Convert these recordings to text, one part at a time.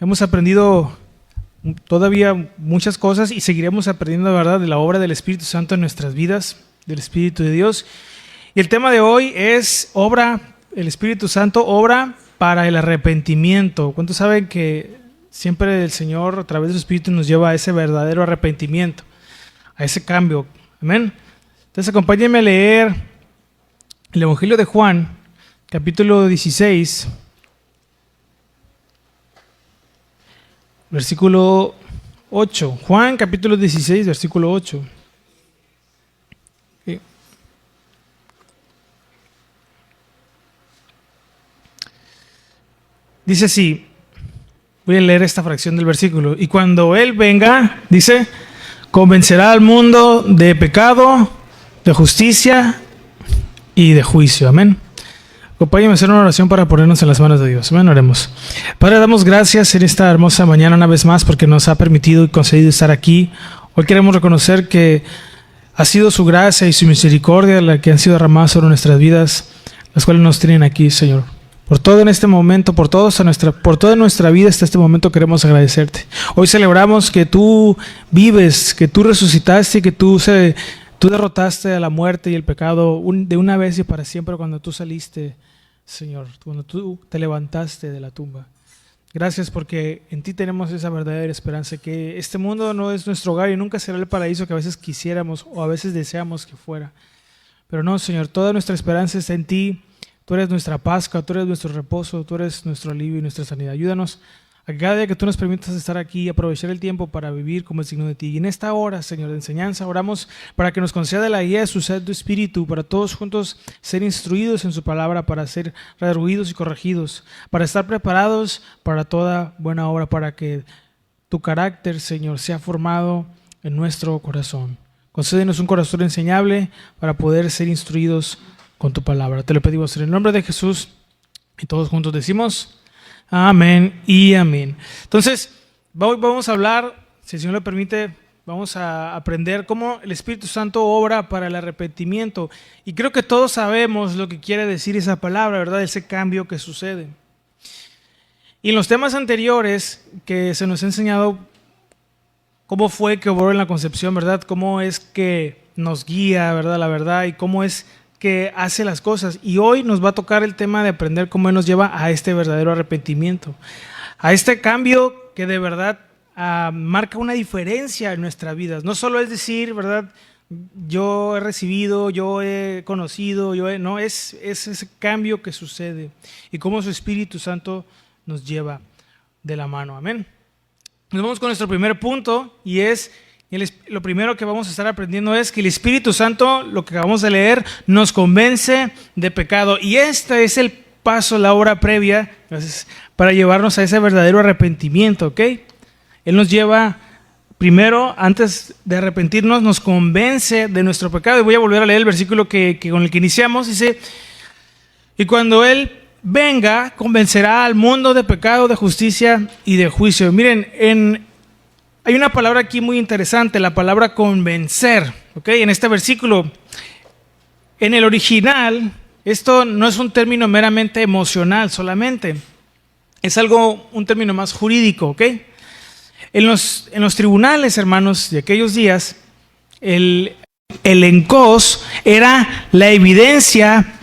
hemos aprendido todavía muchas cosas y seguiremos aprendiendo, ¿verdad?, de la obra del Espíritu Santo en nuestras vidas, del Espíritu de Dios. Y el tema de hoy es el Espíritu Santo obra para el arrepentimiento. ¿Cuántos saben que siempre el Señor a través de su Espíritu nos lleva a ese verdadero arrepentimiento, a ese cambio? Amén. Entonces acompáñenme a leer el Evangelio de Juan, capítulo 16, versículo 8. Juan, capítulo 16, versículo 8. Okay. Dice así, voy a leer esta fracción del versículo. Y cuando Él venga, dice, convencerá al mundo de pecado, de justicia y de juicio. Amén. Acompáñenme a hacer una oración para ponernos en las manos de Dios. Amén, oremos. Padre, damos gracias en esta hermosa mañana una vez más porque nos ha permitido y concedido estar aquí. Hoy queremos reconocer que ha sido su gracia y su misericordia la que han sido derramadas sobre nuestras vidas, las cuales nos tienen aquí, Señor. Por todo en este momento, por toda nuestra vida hasta este momento queremos agradecerte. Hoy celebramos que tú vives, que tú resucitaste y que tú derrotaste a la muerte y el pecado de una vez y para siempre cuando tú saliste, Señor, cuando tú te levantaste de la tumba. Gracias porque en ti tenemos esa verdadera esperanza, que este mundo no es nuestro hogar y nunca será el paraíso que a veces quisiéramos o a veces deseamos que fuera. Pero no, Señor, toda nuestra esperanza está en ti. Tú eres nuestra Pascua, tú eres nuestro reposo, tú eres nuestro alivio y nuestra sanidad. Ayúdanos a que cada día que tú nos permitas estar aquí y aprovechar el tiempo para vivir como el signo de ti. Y en esta hora, Señor, de enseñanza, oramos para que nos conceda la guía de su Santo Espíritu, para todos juntos ser instruidos en su palabra, para ser redarguidos y corregidos, para estar preparados para toda buena obra, para que tu carácter, Señor, sea formado en nuestro corazón. Concédenos un corazón enseñable para poder ser instruidos con tu palabra. Te lo pedimos en el nombre de Jesús y todos juntos decimos amén y amén. Entonces, vamos a hablar, si el Señor lo permite, vamos a aprender cómo el Espíritu Santo obra para el arrepentimiento. Y creo que todos sabemos lo que quiere decir esa palabra, ¿verdad? Ese cambio que sucede. Y en los temas anteriores que se nos ha enseñado cómo fue que obró en la concepción, ¿verdad? Cómo es que nos guía, ¿verdad? La verdad, y cómo es que hace las cosas. Y hoy nos va a tocar el tema de aprender cómo Él nos lleva a este verdadero arrepentimiento, a este cambio que de verdad marca una diferencia en nuestras vidas. No solo es decir, ¿verdad?, yo he recibido, yo he conocido, no, es ese cambio que sucede y cómo su Espíritu Santo nos lleva de la mano. Amén. Nos vamos con nuestro primer punto y es lo primero que vamos a estar aprendiendo es que el Espíritu Santo, lo que acabamos de leer, nos convence de pecado. Y este es el paso, la obra previa, para llevarnos a ese verdadero arrepentimiento, ¿ok? Él nos lleva, primero, antes de arrepentirnos, nos convence de nuestro pecado. Y voy a volver a leer el versículo con el que iniciamos. Dice, y cuando Él venga, convencerá al mundo de pecado, de justicia y de juicio. Miren, hay una palabra aquí muy interesante, la palabra convencer, ¿ok? En este versículo, en el original, esto no es un término meramente emocional solamente, es un término más jurídico, ¿ok? En los tribunales, hermanos, de aquellos días, el encos era la evidencia,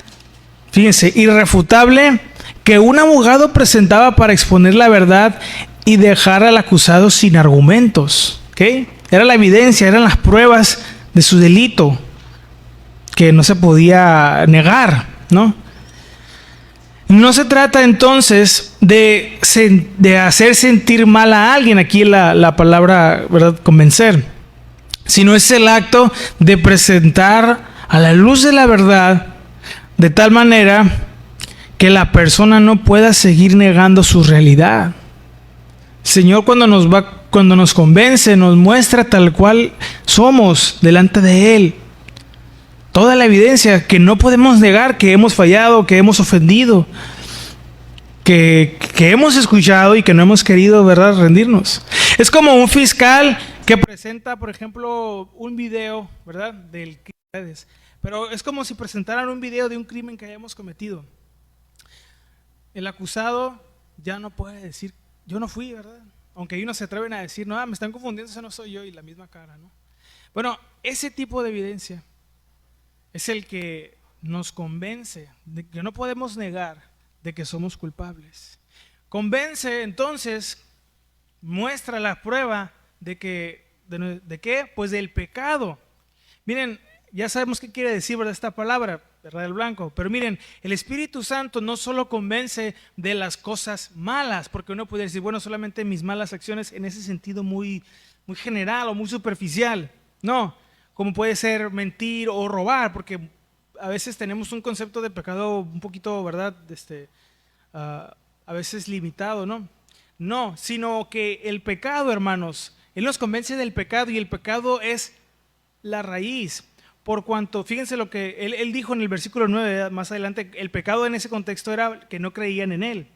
fíjense, irrefutable que un abogado presentaba para exponer la verdad y dejar al acusado sin argumentos, ¿ok? Era la evidencia, eran las pruebas de su delito que no se podía negar, ¿no? No se trata entonces de hacer sentir mal a alguien, aquí la palabra, ¿verdad?, convencer, sino es el acto de presentar a la luz de la verdad de tal manera que la persona no pueda seguir negando su realidad. Señor, cuando nos convence, nos muestra tal cual somos delante de Él. Toda la evidencia que no podemos negar, que hemos fallado, que hemos ofendido, que hemos escuchado y que no hemos querido, ¿verdad?, rendirnos. Es como un fiscal que presenta, por ejemplo, un video, ¿verdad?, del crimen. Pero es como si presentaran un video de un crimen que hayamos cometido. El acusado ya no puede decir yo no fui, ¿verdad? Aunque hay unos se atreven a decir, no, me están confundiendo, ese no soy yo, y la misma cara, ¿no? Bueno, ese tipo de evidencia es el que nos convence de que no podemos negar de que somos culpables. Convence, entonces, muestra la prueba de que, ¿de qué? Pues del pecado. Miren, ya sabemos qué quiere decir, ¿verdad? Esta palabra, ¿verdad? Del blanco. Pero miren, el Espíritu Santo no solo convence de las cosas malas, porque uno puede decir, bueno, solamente mis malas acciones en ese sentido muy, muy general o muy superficial. No, como puede ser mentir o robar, porque a veces tenemos un concepto de pecado un poquito, ¿verdad? A veces limitado, ¿no? No, sino que el pecado, hermanos, Él nos convence del pecado y el pecado es la raíz. Por cuanto, fíjense lo que él dijo en el versículo 9, más adelante, el pecado en ese contexto era que no creían en Él.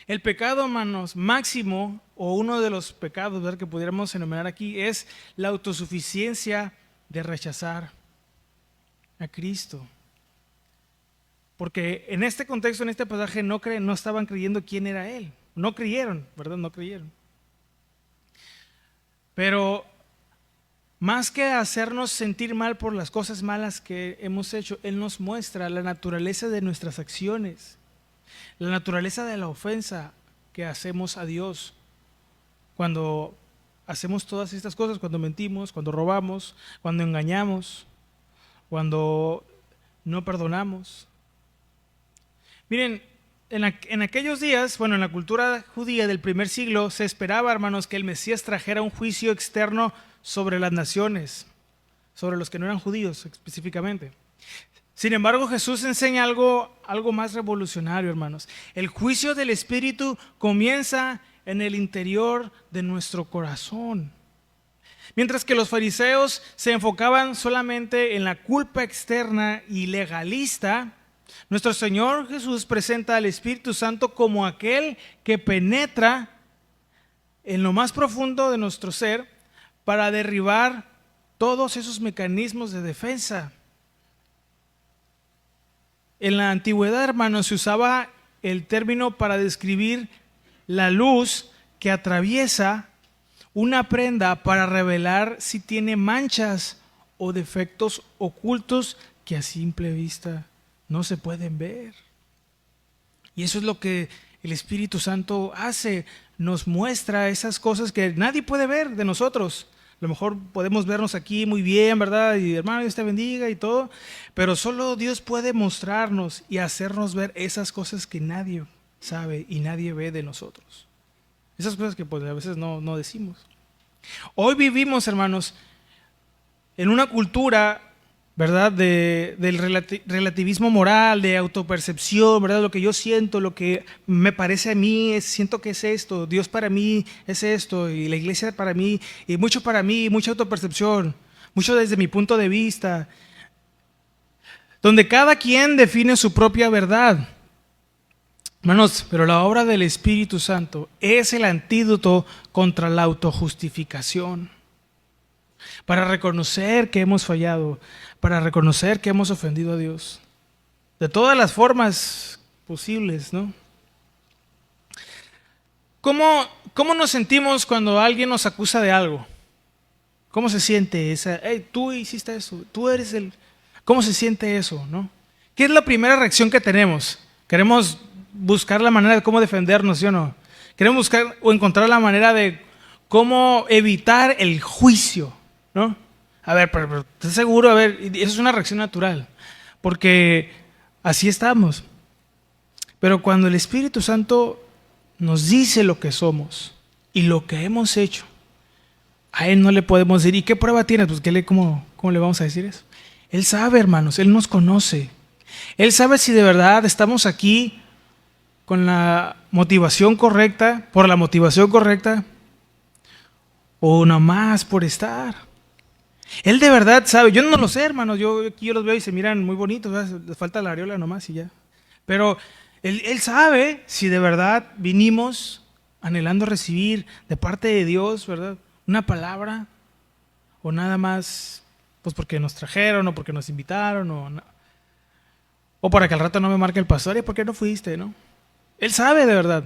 El pecado, hermanos, máximo, o uno de los pecados, ¿verdad?, que pudiéramos enumerar aquí, es la autosuficiencia de rechazar a Cristo. Porque en este contexto, en este pasaje, no estaban creyendo quién era Él. No creyeron, ¿verdad? No creyeron. Pero más que hacernos sentir mal por las cosas malas que hemos hecho, Él nos muestra la naturaleza de nuestras acciones, la naturaleza de la ofensa que hacemos a Dios cuando hacemos todas estas cosas, cuando mentimos, cuando robamos, cuando engañamos, cuando no perdonamos. Miren, en aquellos días, bueno, en la cultura judía del primer siglo, se esperaba, hermanos, que el Mesías trajera un juicio externo sobre las naciones, sobre los que no eran judíos específicamente. Sin embargo, Jesús enseña algo más revolucionario, hermanos. El juicio del Espíritu comienza en el interior de nuestro corazón. Mientras que los fariseos se enfocaban solamente en la culpa externa y legalista, nuestro Señor Jesús presenta al Espíritu Santo como aquel que penetra en lo más profundo de nuestro ser para derribar todos esos mecanismos de defensa. En la antigüedad, hermanos, se usaba el término para describir la luz que atraviesa una prenda para revelar si tiene manchas o defectos ocultos que a simple vista no se pueden ver. Y eso es lo que el Espíritu Santo hace, nos muestra esas cosas que nadie puede ver de nosotros. A lo mejor podemos vernos aquí muy bien, ¿verdad? Y hermano, Dios te bendiga y todo, pero solo Dios puede mostrarnos y hacernos ver esas cosas que nadie sabe y nadie ve de nosotros. Esas cosas que pues a veces no decimos. Hoy vivimos, hermanos, en una cultura, ¿verdad?, del relativismo moral, de autopercepción, ¿verdad? Lo que yo siento, lo que me parece a mí, siento que es esto, Dios para mí es esto, y la iglesia para mí, y mucho para mí, mucha autopercepción, mucho desde mi punto de vista, donde cada quien define su propia verdad. Hermanos, pero la obra del Espíritu Santo es el antídoto contra la autojustificación. Para reconocer que hemos fallado, para reconocer que hemos ofendido a Dios, de todas las formas posibles, ¿no? ¿Cómo nos sentimos cuando alguien nos acusa de algo? ¿Cómo se siente esa? Hey, tú hiciste eso, tú eres el... ¿Cómo se siente eso, no? ¿Qué es la primera reacción que tenemos? Queremos buscar la manera de cómo defendernos, ¿sí o no? Queremos buscar o encontrar la manera de cómo evitar el juicio, ¿no? A ver, pero ¿estás seguro? A ver, eso es una reacción natural, porque así estamos. Pero cuando el Espíritu Santo nos dice lo que somos y lo que hemos hecho, a Él no le podemos decir, ¿y qué prueba tienes? Pues ¿cómo le vamos a decir eso? Él sabe, hermanos, Él nos conoce. Él sabe si de verdad estamos aquí con la motivación correcta, por la motivación correcta, o nomás por estar. Él de verdad sabe, yo no lo sé, hermanos, yo los veo y se miran muy bonitos, ¿verdad? Les falta la areola nomás y ya. Pero él sabe si de verdad vinimos anhelando recibir de parte de Dios, ¿verdad?, una palabra, o nada más pues porque nos trajeron, o porque nos invitaron, o para que al rato no me marque el pastor, ¿y por qué no fuiste, no? Él sabe de verdad.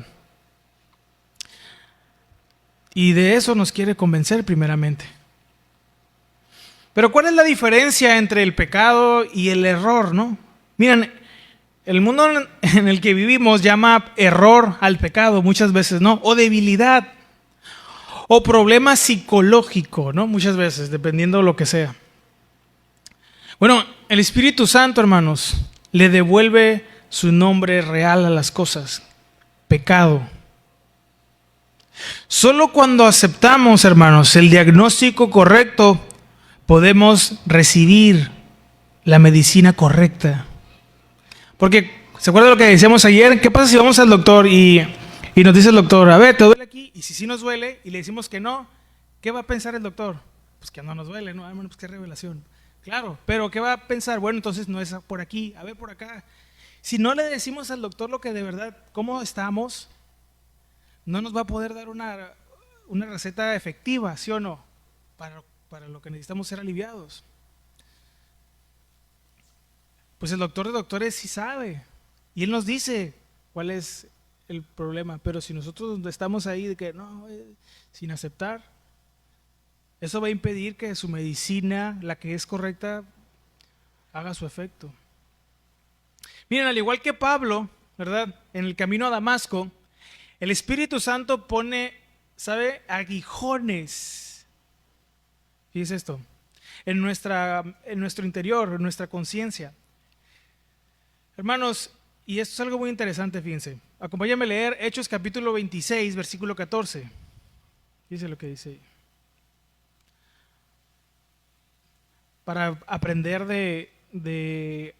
Y de eso nos quiere convencer primeramente. Pero ¿cuál es la diferencia entre el pecado y el error, no? Miren, el mundo en el que vivimos llama error al pecado muchas veces, ¿no? O debilidad, o problema psicológico, ¿no? Muchas veces, dependiendo de lo que sea. Bueno, el Espíritu Santo, hermanos, le devuelve su nombre real a las cosas: pecado. Solo cuando aceptamos, hermanos, el diagnóstico correcto, podemos recibir la medicina correcta. Porque, ¿se acuerdan de lo que decíamos ayer? ¿Qué pasa si vamos al doctor y nos dice el doctor, a ver, ¿te duele aquí? Y si sí nos duele y le decimos que no, ¿qué va a pensar el doctor? Pues que no nos duele, ¿no? Bueno, pues qué revelación. Claro, pero ¿qué va a pensar? Bueno, entonces no es por aquí, a ver por acá. Si no le decimos al doctor lo que de verdad, cómo estamos, no nos va a poder dar una receta efectiva, ¿sí o no? Para lo que necesitamos ser aliviados. Pues el doctor de doctores sí sabe. Y él nos dice cuál es el problema. Pero si nosotros estamos ahí de que no, sin aceptar, eso va a impedir que su medicina, la que es correcta, haga su efecto. Miren, al igual que Pablo, ¿verdad? En el camino a Damasco, el Espíritu Santo pone, ¿sabe? Aguijones. Fíjense esto. En nuestro interior, en nuestra conciencia. Hermanos, y esto es algo muy interesante, fíjense. Acompáñenme a leer Hechos capítulo 26, versículo 14. Fíjense lo que dice ahí. Para aprender de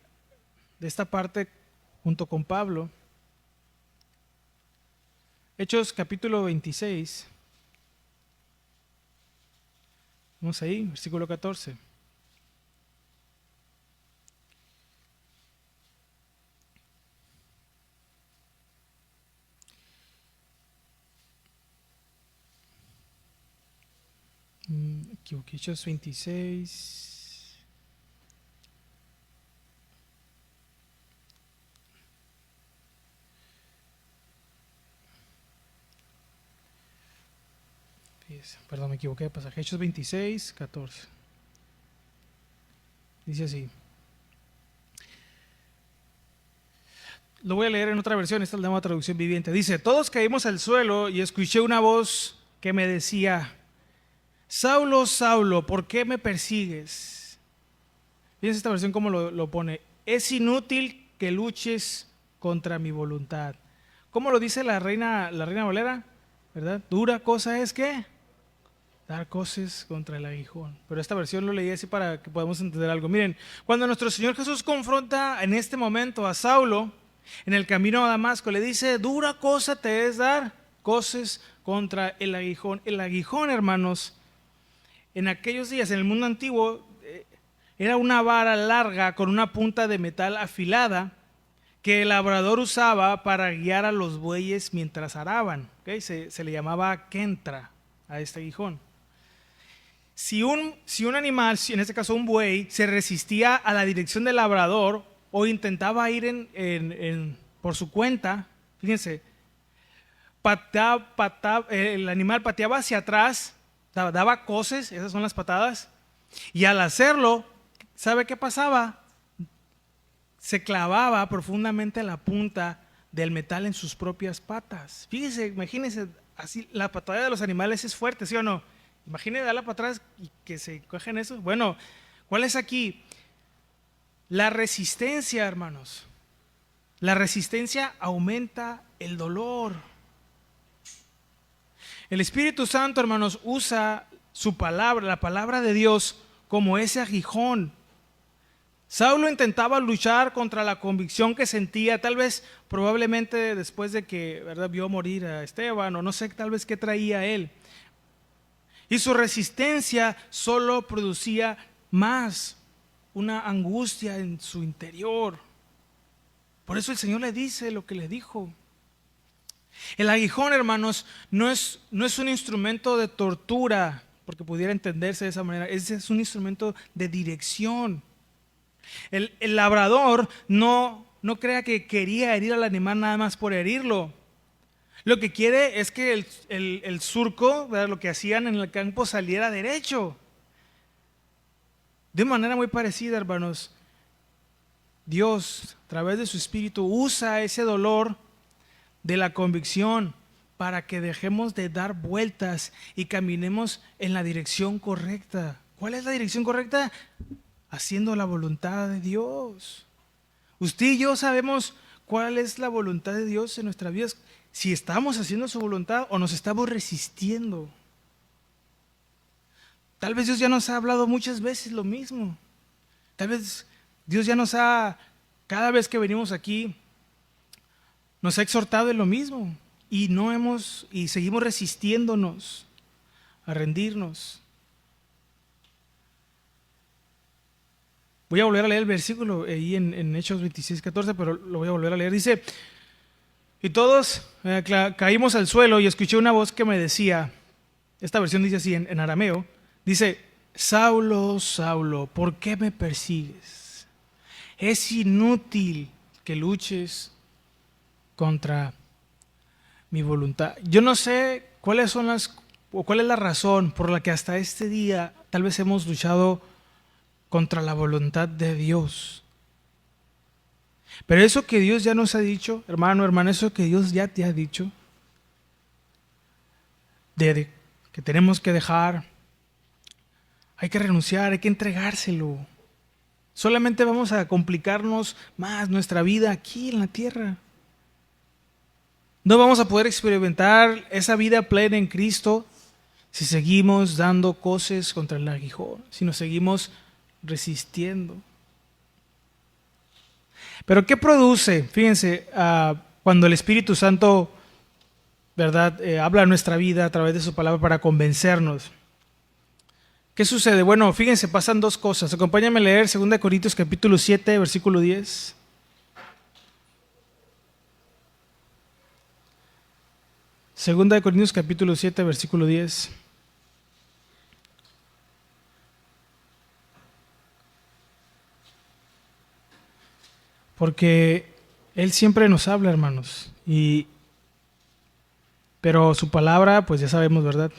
esta parte junto con Pablo. Hechos capítulo 26. Vamos ahí, versículo 14. Equivoqué, Hechos 26. Perdón, me equivoqué de pasaje. Hechos 26, 14. Dice así. Lo voy a leer en otra versión, esta es la nueva traducción viviente. Dice, todos caímos al suelo y escuché una voz que me decía, Saulo, Saulo, ¿por qué me persigues? Fíjense esta versión cómo lo pone. Es inútil que luches contra mi voluntad. ¿Cómo lo dice la Reina Valera? ¿Verdad? Dura cosa es que dar coces contra el aguijón. Pero esta versión lo leí así para que podamos entender algo. Miren, cuando nuestro Señor Jesús confronta en este momento a Saulo en el camino a Damasco, le dice, dura cosa te es dar coces contra el aguijón. El aguijón, hermanos, en aquellos días, en el mundo antiguo, era una vara larga con una punta de metal afilada que el labrador usaba para guiar a los bueyes mientras araban. ¿Okay? Se le llamaba kentra a este aguijón. Si un animal, en este caso un buey, se resistía a la dirección del labrador o intentaba ir por su cuenta, fíjense, el animal pateaba hacia atrás, daba coces, esas son las patadas, y al hacerlo, ¿sabe qué pasaba? Se clavaba profundamente la punta del metal en sus propias patas. Fíjense, imagínense, así la patada de los animales es fuerte, ¿sí o no? Imagínense darla para atrás y que se cogen eso. Bueno, ¿cuál es aquí? La resistencia, hermanos. La resistencia aumenta el dolor. El Espíritu Santo, hermanos, usa su palabra, la palabra de Dios, como ese aguijón. Saulo intentaba luchar contra la convicción que sentía, tal vez probablemente después de que, ¿verdad?, vio morir a Esteban, o no sé, tal vez qué traía él. Y su resistencia solo producía más una angustia en su interior. Por eso el Señor le dice lo que le dijo. El aguijón, hermanos, no es un instrumento de tortura, porque pudiera entenderse de esa manera. Es un instrumento de dirección. El labrador no crea que quería herir al animal nada más por herirlo. Lo que quiere es que el surco, ¿verdad?, lo que hacían en el campo, saliera derecho. De manera muy parecida, hermanos, Dios, a través de su Espíritu, usa ese dolor de la convicción para que dejemos de dar vueltas y caminemos en la dirección correcta. ¿Cuál es la dirección correcta? Haciendo la voluntad de Dios. Usted y yo sabemos cuál es la voluntad de Dios en nuestras vidas, si estamos haciendo su voluntad o nos estamos resistiendo. Tal vez Dios ya nos ha hablado muchas veces lo mismo. Tal vez Dios ya nos ha, cada vez que venimos aquí, nos ha exhortado en lo mismo y seguimos resistiéndonos a rendirnos. Voy a volver a leer el versículo ahí en Hechos 26:14, pero lo voy a volver a leer. Dice: y todos caímos al suelo y escuché una voz que me decía, esta versión dice así en arameo, dice: Saulo, Saulo, ¿por qué me persigues? Es inútil que luches contra mi voluntad. Yo no sé cuál es la razón por la que hasta este día tal vez hemos luchado contra la voluntad de Dios. Pero eso que Dios ya nos ha dicho, hermano, hermana, eso que Dios ya te ha dicho, que tenemos que dejar, hay que renunciar, hay que entregárselo. Solamente vamos a complicarnos más nuestra vida aquí en la tierra. No vamos a poder experimentar esa vida plena en Cristo si seguimos dando coces contra el aguijón, si nos seguimos resistiendo. Pero ¿qué produce? Fíjense, cuando el Espíritu Santo, ¿verdad?, habla a nuestra vida a través de su palabra para convencernos. ¿Qué sucede? Bueno, fíjense, pasan dos cosas. Acompáñame a leer 2 Corintios capítulo 7, versículo 10. Segunda de Corintios capítulo 7, versículo 10. Porque Él siempre nos habla, hermanos. Pero su palabra, pues ya sabemos, ¿verdad?,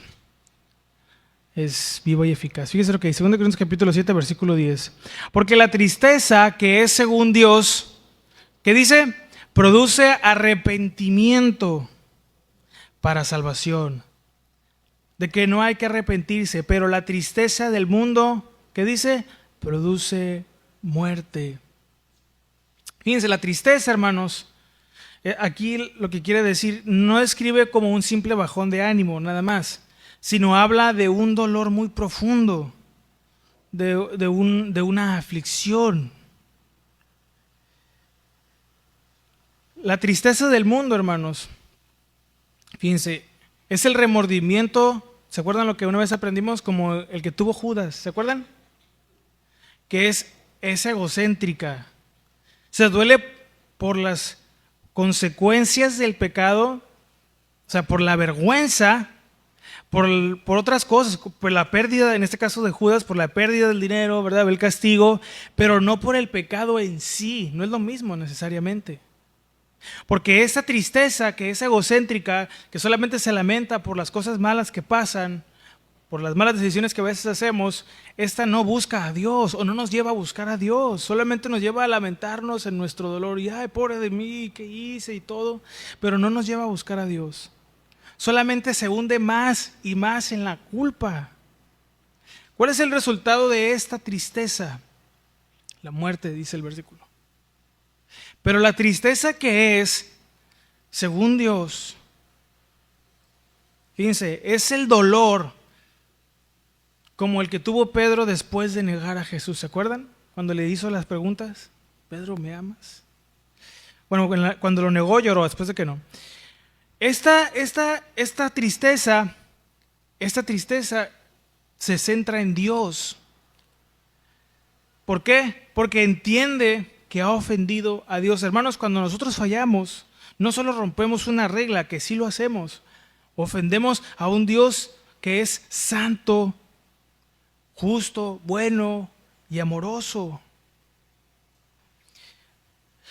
es viva y eficaz. Fíjense lo que dice 2 Corintios capítulo 7, versículo 10. Porque la tristeza que es según Dios, ¿qué dice? Produce arrepentimiento para salvación. De que no hay que arrepentirse, pero la tristeza del mundo, ¿qué dice? Produce muerte. Fíjense, la tristeza, hermanos, aquí lo que quiere decir, no escribe como un simple bajón de ánimo, nada más, sino habla de un dolor muy profundo, de una aflicción. La tristeza del mundo, hermanos, fíjense, es el remordimiento. ¿Se acuerdan lo que una vez aprendimos? Como el que tuvo Judas, ¿se acuerdan? Que es egocéntrica. Se duele por las consecuencias del pecado, o sea, por la vergüenza, por otras cosas, por la pérdida, en este caso de Judas, por la pérdida del dinero, ¿verdad?, el castigo, pero no por el pecado en sí, no es lo mismo necesariamente. Porque esa tristeza que es egocéntrica, que solamente se lamenta por las cosas malas que pasan, por las malas decisiones que a veces hacemos, esta no busca a Dios o no nos lleva a buscar a Dios, solamente nos lleva a lamentarnos en nuestro dolor y ay, pobre de mí, ¿qué hice? Y todo, pero no nos lleva a buscar a Dios. Solamente se hunde más y más en la culpa. ¿Cuál es el resultado de esta tristeza? La muerte, dice el versículo. Pero la tristeza que es, según Dios, fíjense, es el dolor como el que tuvo Pedro después de negar a Jesús. ¿Se acuerdan? Cuando le hizo las preguntas, Pedro, ¿me amas? Bueno, cuando lo negó lloró, después de que no. Esta tristeza se centra en Dios. ¿Por qué? Porque entiende que ha ofendido a Dios. Hermanos, cuando nosotros fallamos, no solo rompemos una regla, que sí lo hacemos, ofendemos a un Dios que es santo, justo, bueno y amoroso.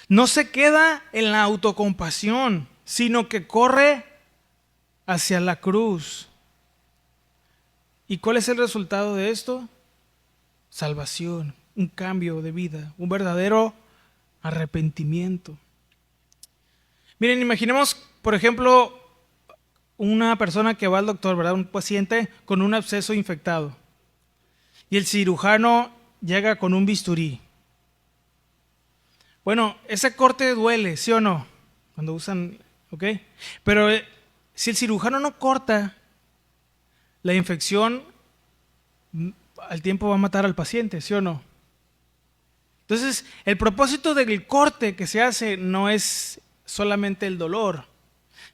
No se queda en la autocompasión, sino que corre hacia la cruz. ¿Y cuál es el resultado de esto? Salvación, un cambio de vida, un verdadero arrepentimiento. Miren, imaginemos, por ejemplo, una persona que va al doctor, ¿verdad? Un paciente con un absceso infectado. Y el cirujano llega con un bisturí. Bueno, ese corte duele, ¿sí o no? Cuando usan, ¿ok? Pero si el cirujano no corta, la infección al tiempo va a matar al paciente, ¿sí o no? Entonces, el propósito del corte que se hace no es solamente el dolor,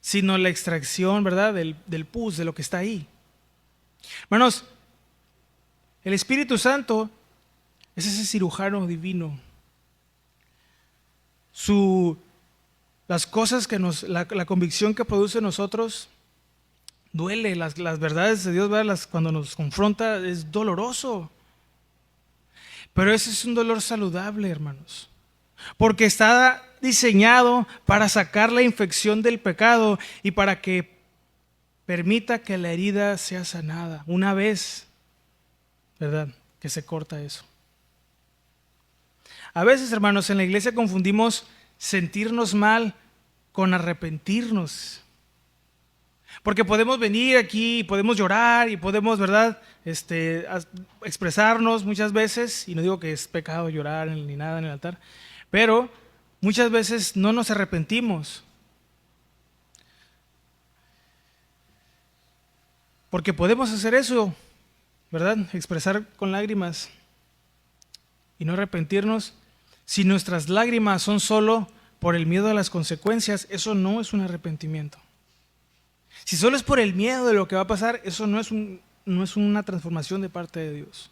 sino la extracción, ¿verdad? Del pus, de lo que está ahí. Hermanos, el Espíritu Santo es ese cirujano divino. Las cosas que la convicción que produce en nosotros duele, las verdades de Dios, ¿verdad? Cuando nos confronta es doloroso. Pero ese es un dolor saludable, hermanos. Porque está diseñado para sacar la infección del pecado y para que permita que la herida sea sanada. Una vez, ¿verdad?, que se corta eso. A veces, hermanos, en la iglesia confundimos sentirnos mal con arrepentirnos. Porque podemos venir aquí y podemos llorar y podemos, ¿verdad?, expresarnos muchas veces. Y no digo que es pecado llorar ni nada en el altar. Pero muchas veces no nos arrepentimos. Porque podemos hacer eso, ¿verdad? Expresar con lágrimas y no arrepentirnos. Si nuestras lágrimas son solo por el miedo a las consecuencias, eso no es un arrepentimiento. Si solo es por el miedo de lo que va a pasar, eso no es una transformación de parte de Dios.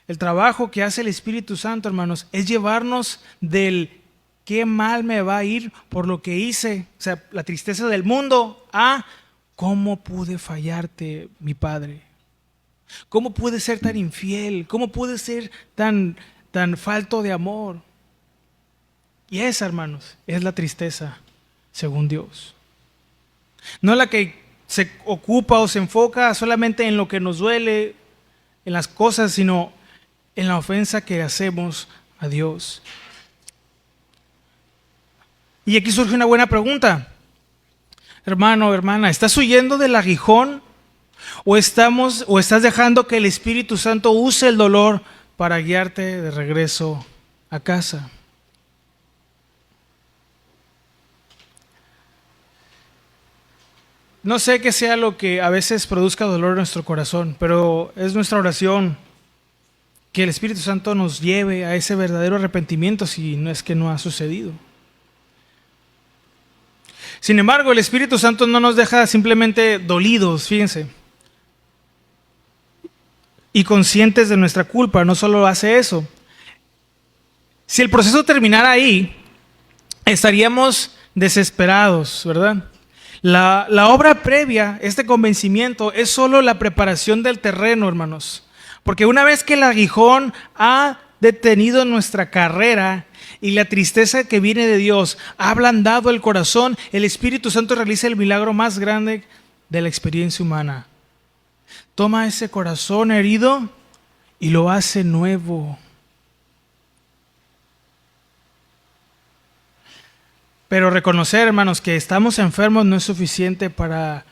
El trabajo que hace el Espíritu Santo, hermanos, es llevarnos del qué mal me va a ir por lo que hice, o sea, la tristeza del mundo, a cómo pude fallarte, mi Padre. ¿Cómo pude ser tan infiel? ¿Cómo pude ser tan falto de amor? Y esa, hermanos, es la tristeza según Dios. No la que se ocupa o se enfoca solamente en lo que nos duele, en las cosas, sino en la ofensa que hacemos a Dios. Y aquí surge una buena pregunta. Hermano, hermana, ¿estás huyendo del aguijón? ¿O estás dejando que el Espíritu Santo use el dolor para guiarte de regreso a casa? No sé qué sea lo que a veces produzca dolor en nuestro corazón, pero es nuestra oración que el Espíritu Santo nos lleve a ese verdadero arrepentimiento si no es que no ha sucedido. Sin embargo, el Espíritu Santo no nos deja simplemente dolidos, fíjense, y conscientes de nuestra culpa. No solo hace eso. Si el proceso terminara ahí, estaríamos desesperados, ¿verdad? La obra previa, este convencimiento, es solo la preparación del terreno, hermanos. Porque una vez que el aguijón ha detenido nuestra carrera y la tristeza que viene de Dios ha ablandado el corazón, el Espíritu Santo realiza el milagro más grande de la experiencia humana. Toma ese corazón herido y lo hace nuevo. Pero reconocer, hermanos, que estamos enfermos no es suficiente para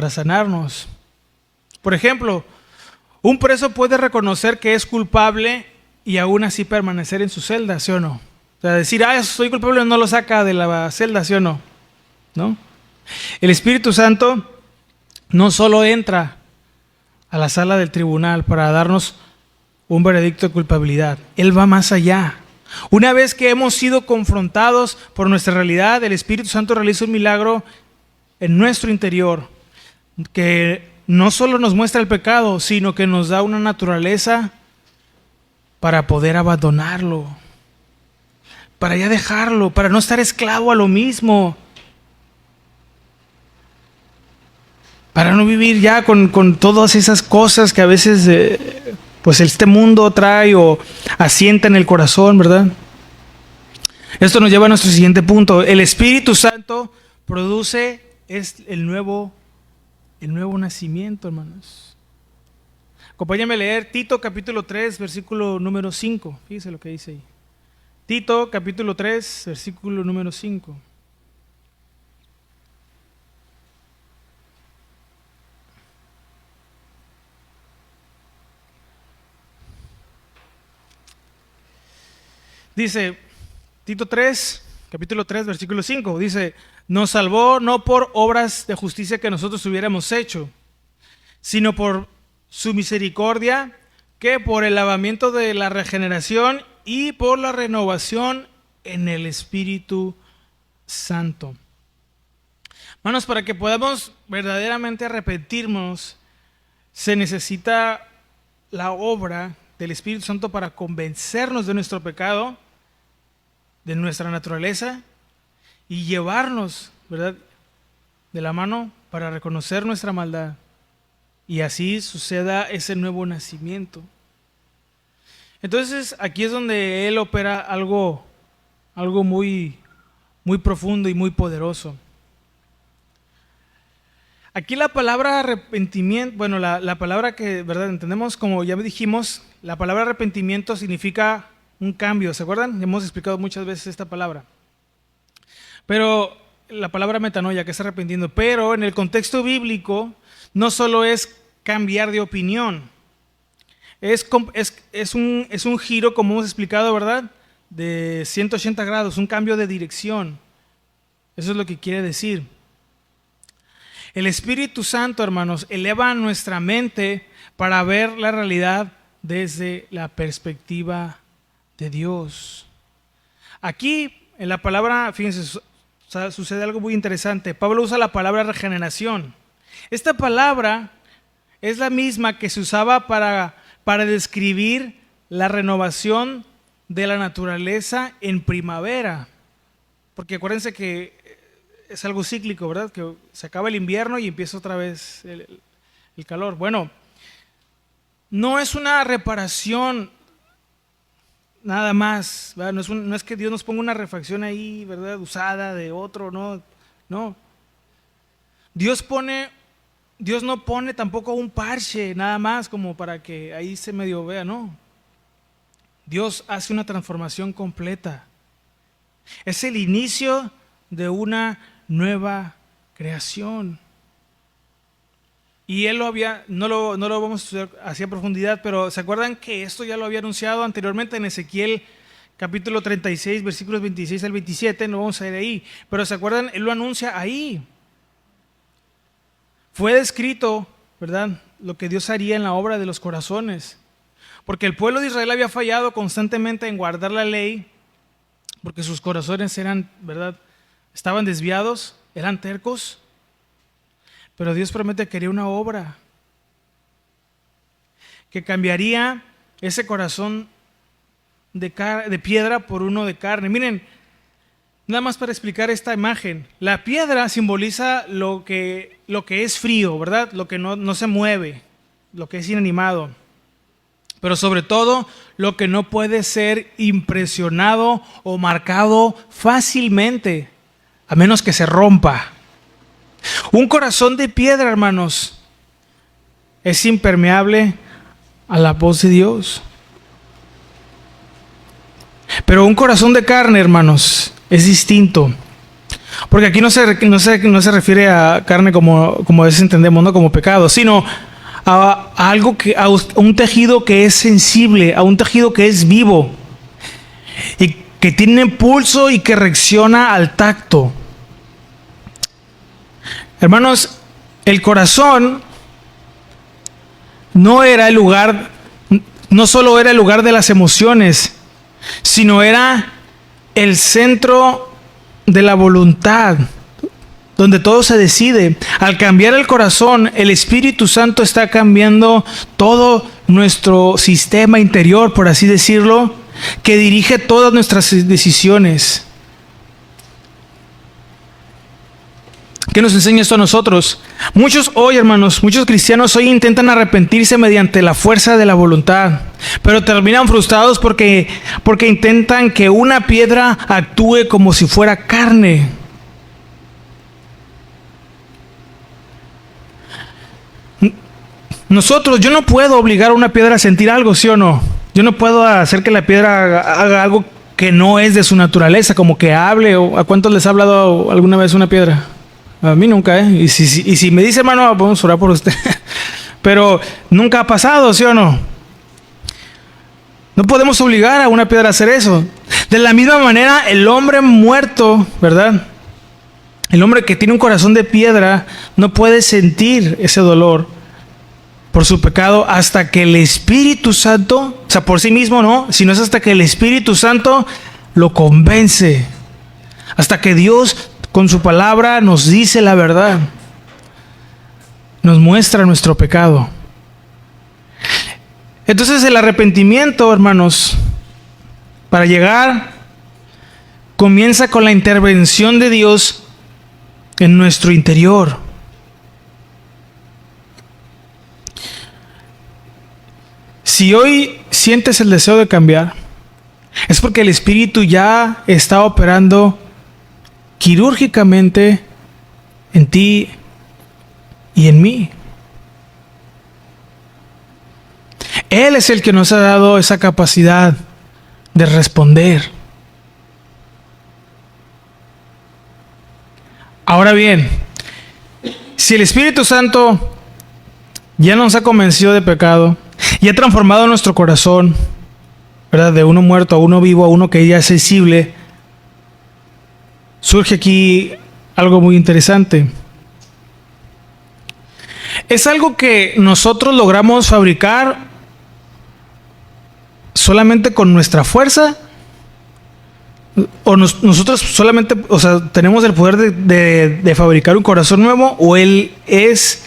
sanarnos. Por ejemplo, un preso puede reconocer que es culpable y aún así permanecer en su celda, ¿sí o no? O sea, decir, soy culpable, no lo saca de la celda, ¿sí o no? ¿No? El Espíritu Santo no solo entra a la sala del tribunal para darnos un veredicto de culpabilidad, Él va más allá. Una vez que hemos sido confrontados por nuestra realidad, el Espíritu Santo realiza un milagro en nuestro interior que no solo nos muestra el pecado, sino que nos da una naturaleza para poder abandonarlo, para ya dejarlo, para no estar esclavo a lo mismo, para no vivir ya con todas esas cosas que a veces pues este mundo trae o asienta en el corazón, ¿verdad? Esto nos lleva a nuestro siguiente punto. El Espíritu Santo produce es el nuevo nacimiento, hermanos. Acompáñame a leer Tito capítulo 3, versículo número 5. Fíjese lo que dice ahí. Tito capítulo 3, versículo número 5. Dice, Tito 3, capítulo 3, versículo 5, dice, nos salvó no por obras de justicia que nosotros hubiéramos hecho, sino por su misericordia, que por el lavamiento de la regeneración y por la renovación en el Espíritu Santo. Hermanos, para que podamos verdaderamente arrepentirnos, se necesita la obra del Espíritu Santo para convencernos de nuestro pecado, de nuestra naturaleza, y llevarnos, ¿verdad?, de la mano para reconocer nuestra maldad. Y así suceda ese nuevo nacimiento. Entonces, aquí es donde Él opera algo muy, muy profundo y muy poderoso. Aquí la palabra arrepentimiento, bueno, la palabra que, ¿verdad?, entendemos, como ya dijimos, la palabra arrepentimiento significa un cambio, ¿se acuerdan? Hemos explicado muchas veces esta palabra. Pero la palabra metanoia, que es arrepentiendo, pero en el contexto bíblico no solo es cambiar de opinión, es un giro, como hemos explicado, ¿verdad?, de 180 grados, un cambio de dirección. Eso es lo que quiere decir. El Espíritu Santo, hermanos, eleva nuestra mente para ver la realidad desde la perspectiva de Dios. Aquí, en la palabra, fíjense, sucede algo muy interesante. Pablo usa la palabra regeneración. Esta palabra es la misma que se usaba para describir la renovación de la naturaleza en primavera. Porque acuérdense que es algo cíclico, ¿verdad? Que se acaba el invierno y empieza otra vez el calor. Bueno, no es una reparación nada más, ¿verdad? No es que Dios nos ponga una refacción ahí, ¿verdad?, usada de otro, no. Dios no pone tampoco un parche nada más como para que ahí se medio vea, no. Dios hace una transformación completa. Es el inicio de una nueva creación. Y Él no lo vamos a estudiar así a profundidad, pero ¿se acuerdan que esto ya lo había anunciado anteriormente en Ezequiel capítulo 36, versículos 26 al 27? No vamos a ir ahí, pero ¿se acuerdan? Él lo anuncia ahí. Fue descrito, ¿verdad?, lo que Dios haría en la obra de los corazones. Porque el pueblo de Israel había fallado constantemente en guardar la ley, porque sus corazones eran, ¿verdad?, estaban desviados, eran tercos. Pero Dios promete que haría una obra que cambiaría ese corazón de piedra por uno de carne. Miren, nada más para explicar esta imagen. La piedra simboliza lo que es frío, ¿verdad? Lo que no se mueve, lo que es inanimado. Pero sobre todo, lo que no puede ser impresionado o marcado fácilmente, a menos que se rompa. Un corazón de piedra, hermanos, es impermeable a la voz de Dios. Pero un corazón de carne, hermanos, es distinto. Porque aquí no se refiere a carne como a veces entendemos, ¿no?, como pecado, sino a un tejido que es sensible, a un tejido que es vivo y que tiene pulso y que reacciona al tacto. Hermanos, el corazón no solo era el lugar de las emociones, sino era el centro de la voluntad, donde todo se decide. Al cambiar el corazón, el Espíritu Santo está cambiando todo nuestro sistema interior, por así decirlo, que dirige todas nuestras decisiones. ¿Qué nos enseña esto a nosotros? Muchos cristianos hoy intentan arrepentirse mediante la fuerza de la voluntad, pero terminan frustrados porque intentan que una piedra actúe como si fuera carne. yo no puedo obligar a una piedra a sentir algo, ¿sí o no? Yo no puedo hacer que la piedra haga algo que no es de su naturaleza, como que hable. O ¿a cuántos les ha hablado alguna vez una piedra? A mí nunca, ¿eh? Y si me dice, hermano, vamos a orar por usted. Pero nunca ha pasado, ¿sí o no? No podemos obligar a una piedra a hacer eso. De la misma manera, el hombre muerto, ¿verdad? El hombre que tiene un corazón de piedra no puede sentir ese dolor por su pecado hasta que el Espíritu Santo, o sea, por sí mismo no, sino es hasta que el Espíritu Santo lo convence. Hasta que Dios con su palabra nos dice la verdad. Nos muestra nuestro pecado. Entonces el arrepentimiento, hermanos, para llegar, comienza con la intervención de Dios en nuestro interior. Si hoy sientes el deseo de cambiar, es porque el Espíritu ya está operando quirúrgicamente en ti y en mí. Él es el que nos ha dado esa capacidad de responder. Ahora bien, si el Espíritu Santo ya nos ha convencido de pecado y ha transformado nuestro corazón, ¿verdad? De uno muerto a uno vivo, a uno que ya es sensible, surge aquí algo muy interesante. ¿Es algo que nosotros logramos fabricar solamente con nuestra fuerza? ¿O nosotros solamente, o sea, tenemos el poder de fabricar un corazón nuevo? ¿O Él es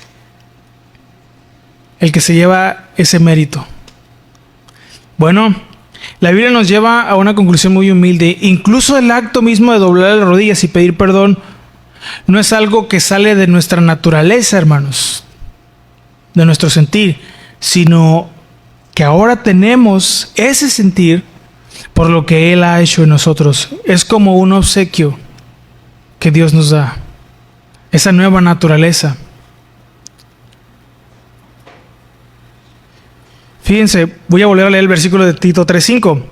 el que se lleva ese mérito? Bueno, la Biblia nos lleva a una conclusión muy humilde. Incluso el acto mismo de doblar las rodillas y pedir perdón no es algo que sale de nuestra naturaleza, hermanos, de nuestro sentir, sino que ahora tenemos ese sentir por lo que Él ha hecho en nosotros. Es como un obsequio que Dios nos da, esa nueva naturaleza. Fíjense, voy a volver a leer el versículo de Tito 3:5.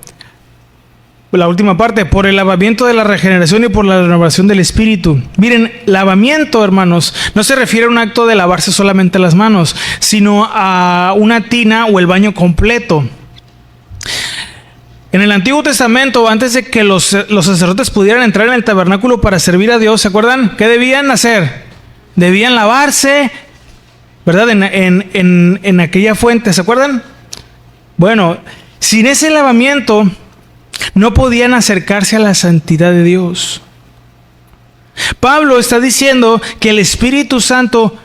La última parte, por el lavamiento de la regeneración y por la renovación del Espíritu. Miren, lavamiento, hermanos, no se refiere a un acto de lavarse solamente las manos, sino a una tina o el baño completo. En el Antiguo Testamento, antes de que los sacerdotes pudieran entrar en el tabernáculo para servir a Dios, ¿se acuerdan? ¿Qué debían hacer? Debían lavarse, ¿verdad? En aquella fuente, ¿se acuerdan? Bueno, sin ese lavamiento no podían acercarse a la santidad de Dios. Pablo está diciendo que el Espíritu Santo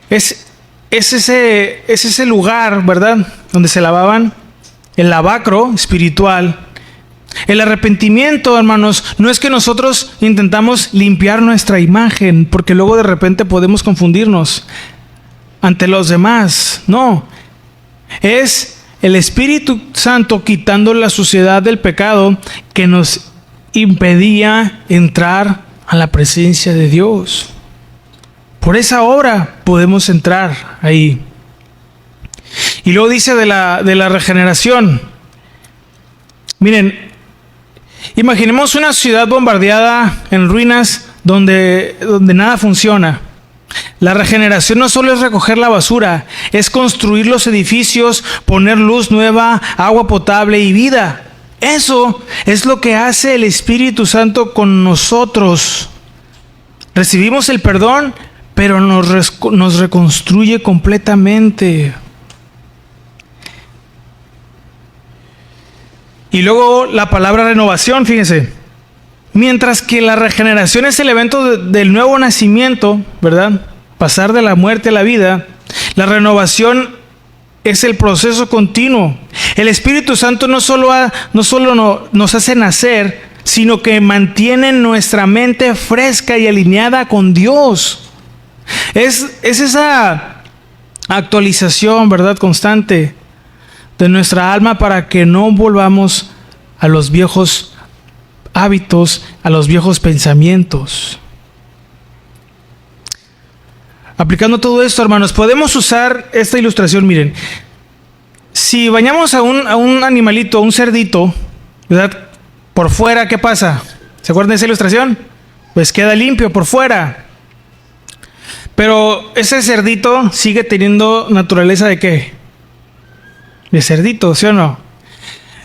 es ese lugar, ¿verdad? Donde se lavaban, el lavacro espiritual. El arrepentimiento, hermanos, no es que nosotros intentamos limpiar nuestra imagen, porque luego de repente podemos confundirnos ante los demás. No, es el Espíritu Santo quitando la suciedad del pecado que nos impedía entrar a la presencia de Dios. Por esa obra podemos entrar ahí. Y luego dice de la regeneración. Miren, imaginemos una ciudad bombardeada en ruinas donde nada funciona. La regeneración no solo es recoger la basura, es construir los edificios, poner luz nueva, agua potable y vida. Eso es lo que hace el Espíritu Santo con nosotros. Recibimos el perdón, pero nos reconstruye completamente. Y luego la palabra renovación, fíjense. Mientras que la regeneración es el evento del nuevo nacimiento, ¿verdad? Pasar de la muerte a la vida. La renovación es el proceso continuo. El Espíritu Santo no solo nos hace nacer, sino que mantiene nuestra mente fresca y alineada con Dios. Es esa actualización, ¿verdad? Constante de nuestra alma para que no volvamos a los viejos hábitos, a los viejos pensamientos. aplicando todo esto, hermanos, podemos usar esta ilustración. Miren, si bañamos a un animalito, a un cerdito, ¿verdad? Por fuera, ¿qué pasa? ¿Se acuerdan de esa ilustración? Pues queda limpio por fuera. Pero ese cerdito sigue teniendo naturaleza ¿de qué? De cerdito, ¿sí o no?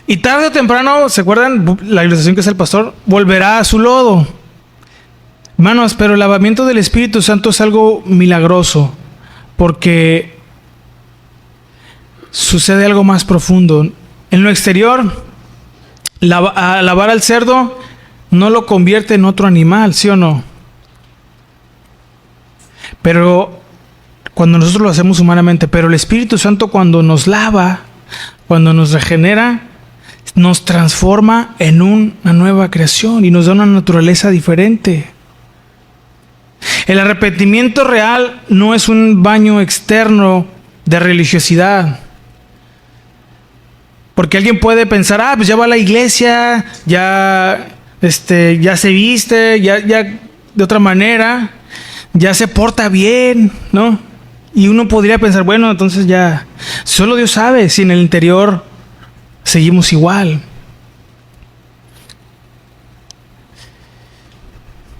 Y tarde o temprano, ¿se acuerdan la ilustración que es el pastor? Volverá a su lodo. Hermanos, pero el lavamiento del Espíritu Santo es algo milagroso, porque sucede algo más profundo. En lo exterior, lavar al cerdo no lo convierte en otro animal, ¿sí o no? Pero cuando nosotros lo hacemos humanamente, pero el Espíritu Santo cuando nos lava, cuando nos regenera, nos transforma en una nueva creación y nos da una naturaleza diferente. El arrepentimiento real no es un baño externo de religiosidad. Porque alguien puede pensar, pues ya va a la iglesia, ya se viste, ya de otra manera, ya se porta bien, ¿no? Y uno podría pensar, bueno, entonces ya, solo Dios sabe si en el interior seguimos igual.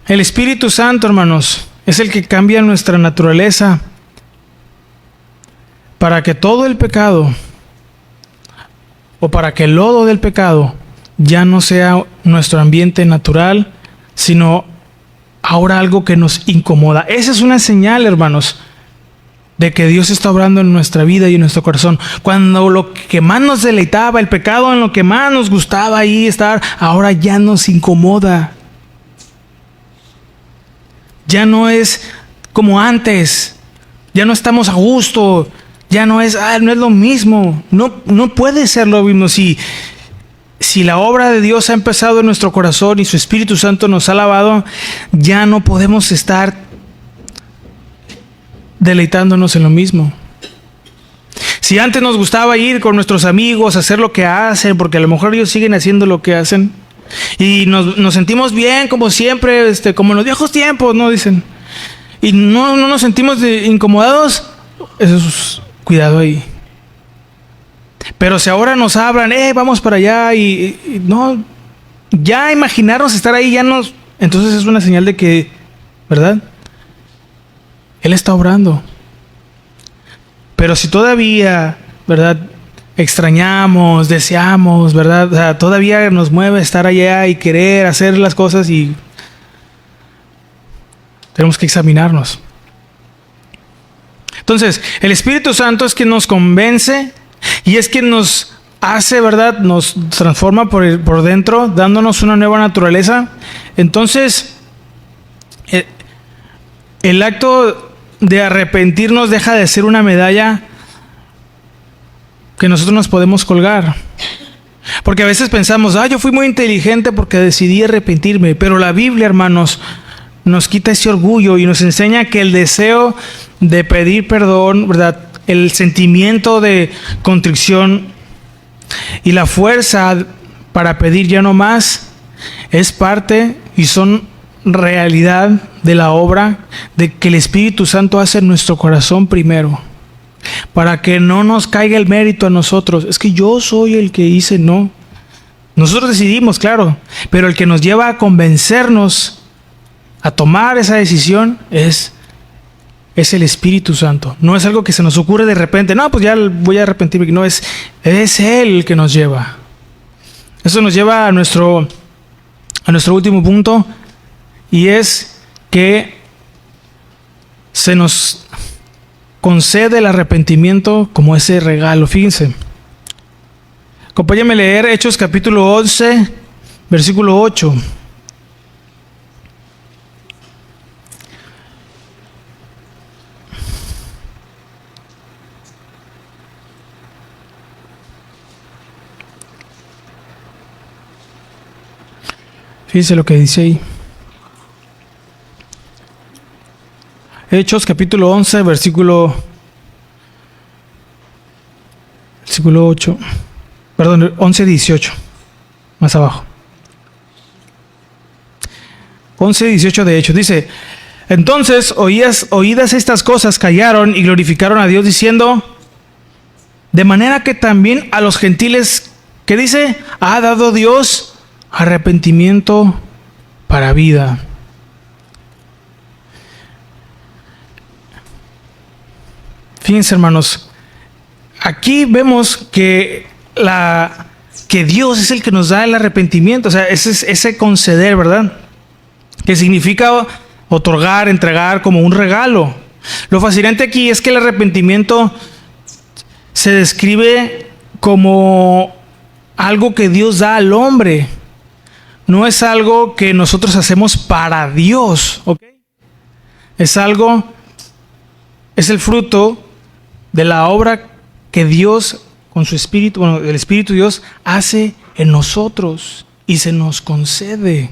El Espíritu Santo, hermanos, es el que cambia nuestra naturaleza para que todo el pecado, o para que el lodo del pecado ya no sea nuestro ambiente natural, sino ahora algo que nos incomoda. Esa es una señal, hermanos, de que Dios está obrando en nuestra vida y en nuestro corazón. Cuando lo que más nos deleitaba, el pecado en lo que más nos gustaba ahí estar, ahora ya nos incomoda. Ya no es como antes, ya no estamos a gusto, ya no es lo mismo, no puede ser lo mismo. Si la obra de Dios ha empezado en nuestro corazón y su Espíritu Santo nos ha lavado, ya no podemos estar deleitándonos en lo mismo. Si antes nos gustaba ir con nuestros amigos, hacer lo que hacen, porque a lo mejor ellos siguen haciendo lo que hacen, y nos sentimos bien como siempre, como en los viejos tiempos, ¿no? Dicen. Y no nos sentimos incomodados, eso es, cuidado ahí. Pero si ahora nos hablan, vamos para allá, y no, ya imaginarnos estar ahí, entonces es una señal de que, ¿verdad? Él está obrando. Pero si todavía, ¿verdad?, extrañamos, deseamos, ¿verdad?, o sea, todavía nos mueve estar allá y querer hacer las cosas, y tenemos que examinarnos. Entonces, el Espíritu Santo es quien nos convence y es quien nos hace, ¿verdad?, nos transforma por dentro, dándonos una nueva naturaleza. Entonces, el acto de arrepentirnos deja de ser una medalla que nosotros nos podemos colgar. Porque a veces pensamos, yo fui muy inteligente porque decidí arrepentirme. Pero la Biblia, hermanos, nos quita ese orgullo y nos enseña que el deseo de pedir perdón, ¿verdad?, el sentimiento de contrición y la fuerza para pedir ya no más es parte y son realidad de la obra de que el Espíritu Santo hace en nuestro corazón primero, para que no nos caiga el mérito a nosotros. Es que yo soy el que hice, no. Nosotros decidimos, claro, pero el que nos lleva a convencernos a tomar esa decisión es el Espíritu Santo. No es algo que se nos ocurre de repente, no, pues ya voy a arrepentirme. No, es Él el que nos lleva. Eso nos lleva a nuestro último punto, y es que se nos concede el arrepentimiento como ese regalo. Fíjense. Acompáñenme a leer Hechos capítulo 11, versículo 8. Fíjense lo que dice ahí. Hechos capítulo 11, versículo 8. Perdón, 11, 18. Más abajo. 11, 18 de Hechos. Dice: Entonces, oídas estas cosas, callaron y glorificaron a Dios diciendo, de manera que también a los gentiles, ¿qué dice? Ha dado Dios arrepentimiento para vida. Fíjense, hermanos, aquí vemos que Dios es el que nos da el arrepentimiento, o sea, ese conceder, ¿verdad? Que significa otorgar, entregar como un regalo. Lo fascinante aquí es que el arrepentimiento se describe como algo que Dios da al hombre. No es algo que nosotros hacemos para Dios, ¿ok? Es el fruto de la obra que Dios con su Espíritu, el Espíritu de Dios hace en nosotros y se nos concede,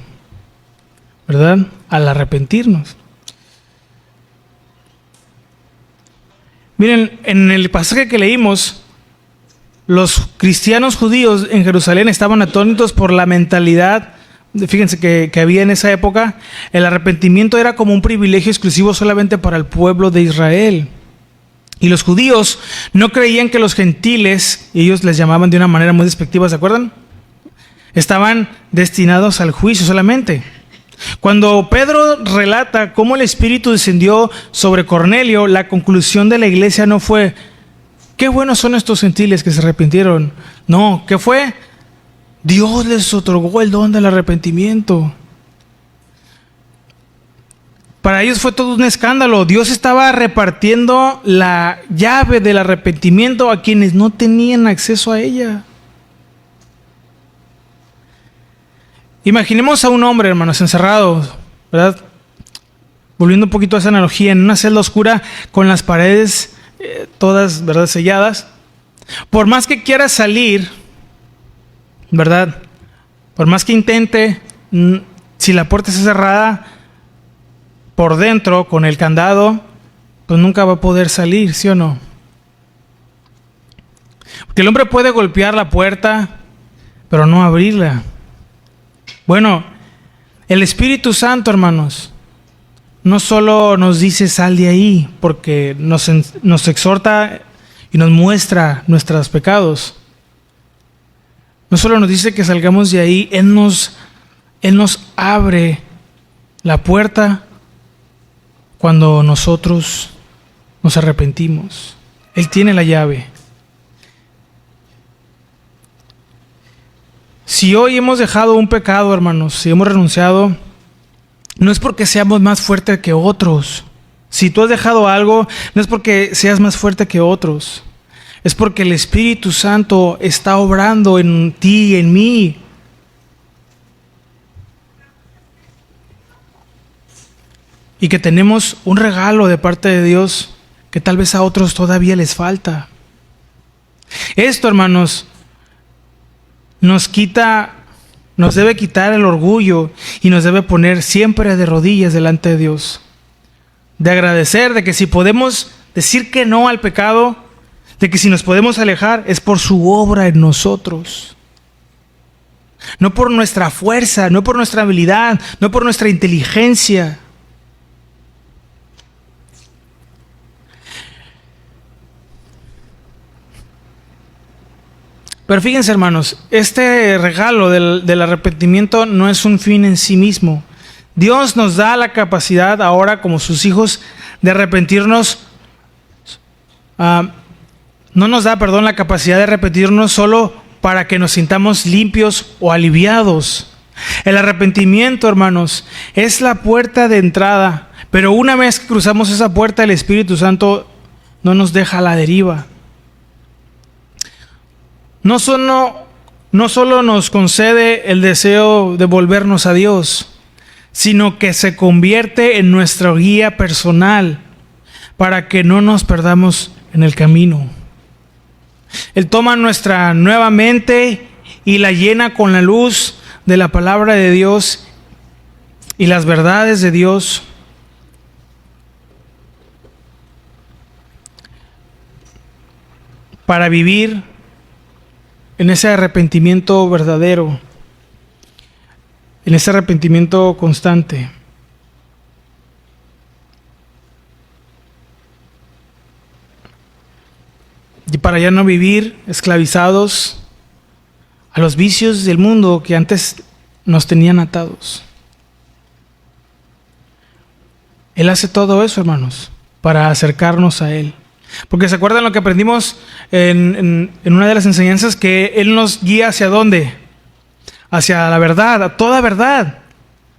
¿verdad? Al arrepentirnos. Miren, en el pasaje que leímos, los cristianos judíos en Jerusalén estaban atónitos por la mentalidad, fíjense que había en esa época. El arrepentimiento era como un privilegio exclusivo solamente para el pueblo de Israel. Y los judíos no creían que los gentiles, ellos les llamaban de una manera muy despectiva, ¿se acuerdan? Estaban destinados al juicio solamente. Cuando Pedro relata cómo el Espíritu descendió sobre Cornelio, la conclusión de la iglesia no fue, qué buenos son estos gentiles que se arrepintieron. No, ¿qué fue? Dios les otorgó el don del arrepentimiento. Para ellos fue todo un escándalo. Dios estaba repartiendo la llave del arrepentimiento a quienes no tenían acceso a ella. Imaginemos a un hombre, hermanos, encerrado, ¿verdad? Volviendo un poquito a esa analogía, en una celda oscura con las paredes todas, ¿verdad?, selladas. Por más que quiera salir, ¿verdad? Por más que intente, si la puerta está cerrada por dentro con el candado, pues nunca va a poder salir, ¿sí o no? Porque el hombre puede golpear la puerta, pero no abrirla. Bueno, el Espíritu Santo, hermanos, no solo nos dice sal de ahí, porque nos exhorta y nos muestra nuestros pecados. No solo nos dice que salgamos de ahí, Él nos abre la puerta cuando nosotros nos arrepentimos. Él tiene la llave. Si hoy hemos dejado un pecado, hermanos, si hemos renunciado, no es porque seamos más fuertes que otros. Si tú has dejado algo, no es porque seas más fuerte que otros. Es porque el Espíritu Santo está obrando en ti y en mí. Y que tenemos un regalo de parte de Dios que tal vez a otros todavía les falta. Esto, hermanos, nos debe quitar el orgullo y nos debe poner siempre de rodillas delante de Dios. De agradecer, de que si podemos decir que no al pecado, de que si nos podemos alejar, es por su obra en nosotros. No por nuestra fuerza, no por nuestra habilidad, no por nuestra inteligencia. Pero fíjense, hermanos, este regalo del arrepentimiento no es un fin en sí mismo. Dios nos da la capacidad ahora como sus hijos de arrepentirnos. No nos da, la capacidad de arrepentirnos solo para que nos sintamos limpios o aliviados. El arrepentimiento, hermanos, es la puerta de entrada. Pero una vez que cruzamos esa puerta, el Espíritu Santo no nos deja a la deriva. No solo nos concede el deseo de volvernos a Dios, sino que se convierte en nuestra guía personal para que no nos perdamos en el camino. Él toma nuestra nueva mente y la llena con la luz de la palabra de Dios y las verdades de Dios. Para vivir en ese arrepentimiento verdadero, en ese arrepentimiento constante. y para ya no vivir esclavizados a los vicios del mundo que antes nos tenían atados. Él hace todo eso, hermanos, para acercarnos a Él. Porque ¿se acuerdan lo que aprendimos en una de las enseñanzas? Que Él nos guía ¿hacia dónde? Hacia la verdad, a toda verdad.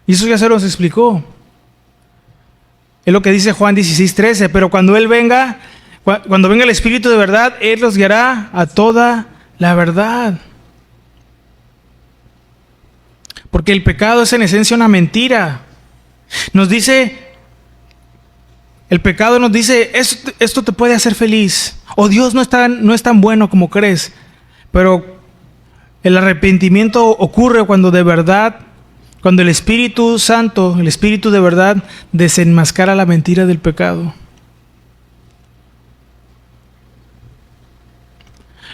Y eso ya se nos explicó. Es lo que dice Juan 16:13. Pero cuando Él venga, cuando venga el Espíritu de verdad, Él los guiará a toda la verdad. Porque el pecado es en esencia una mentira. Nos dice, el pecado nos dice, esto te puede hacer feliz. O Dios no es tan bueno como crees. Pero el arrepentimiento ocurre cuando de verdad, cuando el Espíritu Santo, el Espíritu de verdad, desenmascara la mentira del pecado.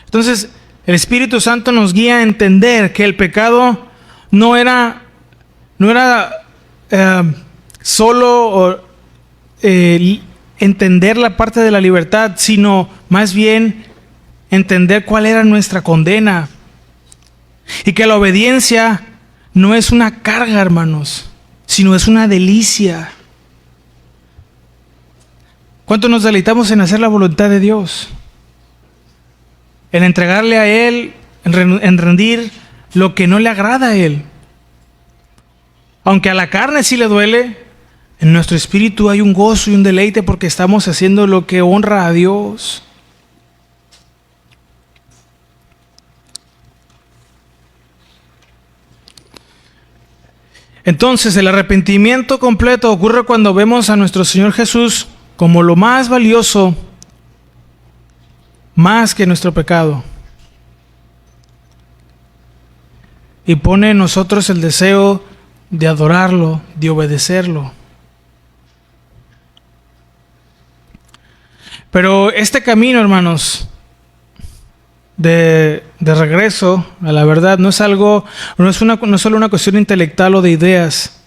Entonces, el Espíritu Santo nos guía a entender que el pecado no era solo entender la parte de la libertad, sino más bien entender cuál era nuestra condena. Y que la obediencia no es una carga, hermanos, sino es una delicia. ¿Cuánto nos deleitamos en hacer la voluntad de Dios? En entregarle a Él, en rendir lo que no le agrada a Él. Aunque a la carne sí le duele, en nuestro espíritu hay un gozo y un deleite porque estamos haciendo lo que honra a Dios. Entonces, el arrepentimiento completo ocurre cuando vemos a nuestro Señor Jesús como lo más valioso, más que nuestro pecado. Y pone en nosotros el deseo de adorarlo, de obedecerlo. Pero este camino, hermanos, de regreso a la verdad no es solo una cuestión intelectual o de ideas.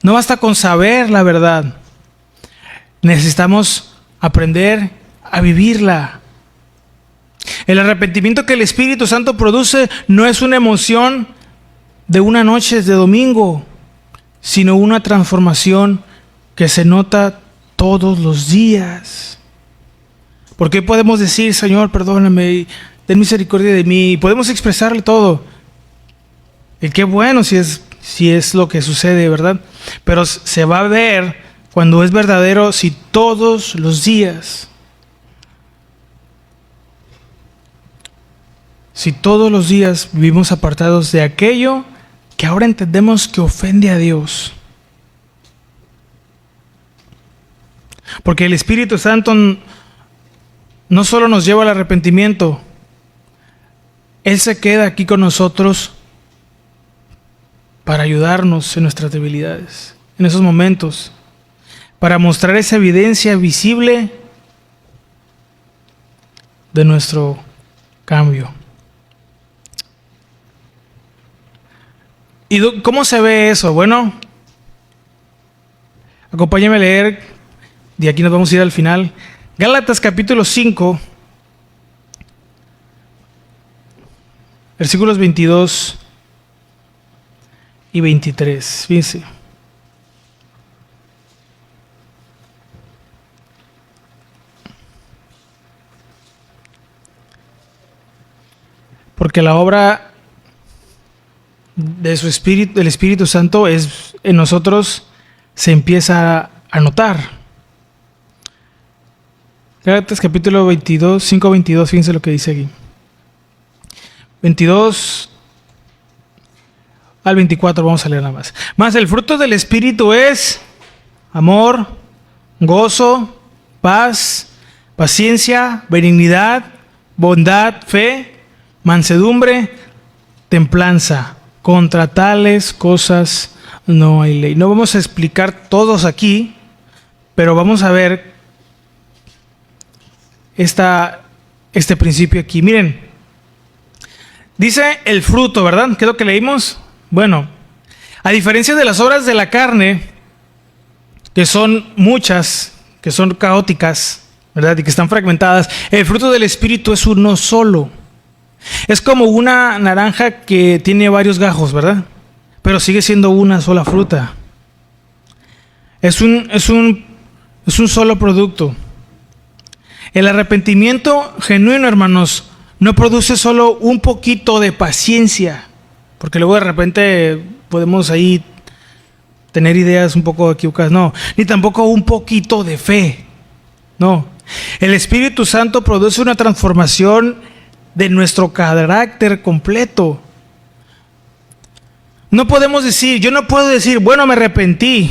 No basta con saber la verdad. Necesitamos aprender a vivirla. El arrepentimiento que el Espíritu Santo produce no es una emoción de una noche de domingo, sino una transformación que se nota todos los días. ¿Por qué podemos decir, Señor, perdóname, ten misericordia de mí? Y podemos expresarle todo. Y qué bueno si es lo que sucede, ¿verdad? Pero se va a ver cuando es verdadero si todos los días, vivimos apartados de aquello que ahora entendemos que ofende a Dios. Porque el Espíritu Santo no solo nos lleva al arrepentimiento, Él se queda aquí con nosotros para ayudarnos en nuestras debilidades, en esos momentos, para mostrar esa evidencia visible de nuestro cambio. ¿Y cómo se ve eso? Bueno, acompáñame a leer, y aquí nos vamos a ir al final. Gálatas capítulo 5, versículos 22 y 23. Fíjense. Porque la obra de su Espíritu, del Espíritu Santo, es en nosotros se empieza a notar. Gálatas capítulo 22, 5:22, fíjense lo que dice aquí. 22 al 24, vamos a leer nada más. Mas el fruto del Espíritu es amor, gozo, paz, paciencia, benignidad, bondad, fe, mansedumbre, templanza. Contra tales cosas no hay ley. No vamos a explicar todos aquí, pero vamos a ver este principio aquí. Miren, dice el fruto, ¿verdad? ¿Qué es lo que leímos? Bueno, a diferencia de las obras de la carne, que son muchas, que son caóticas, ¿verdad? Y que están fragmentadas. El fruto del Espíritu es uno solo. Es como una naranja que tiene varios gajos, ¿verdad? Pero sigue siendo una sola fruta. Es un solo producto. El arrepentimiento genuino, hermanos, no produce solo un poquito de paciencia, porque luego de repente podemos ahí tener ideas un poco equivocadas. No, ni tampoco un poquito de fe. No. El Espíritu Santo produce una transformación de nuestro carácter completo. No podemos decir, yo no puedo decir, bueno, me arrepentí,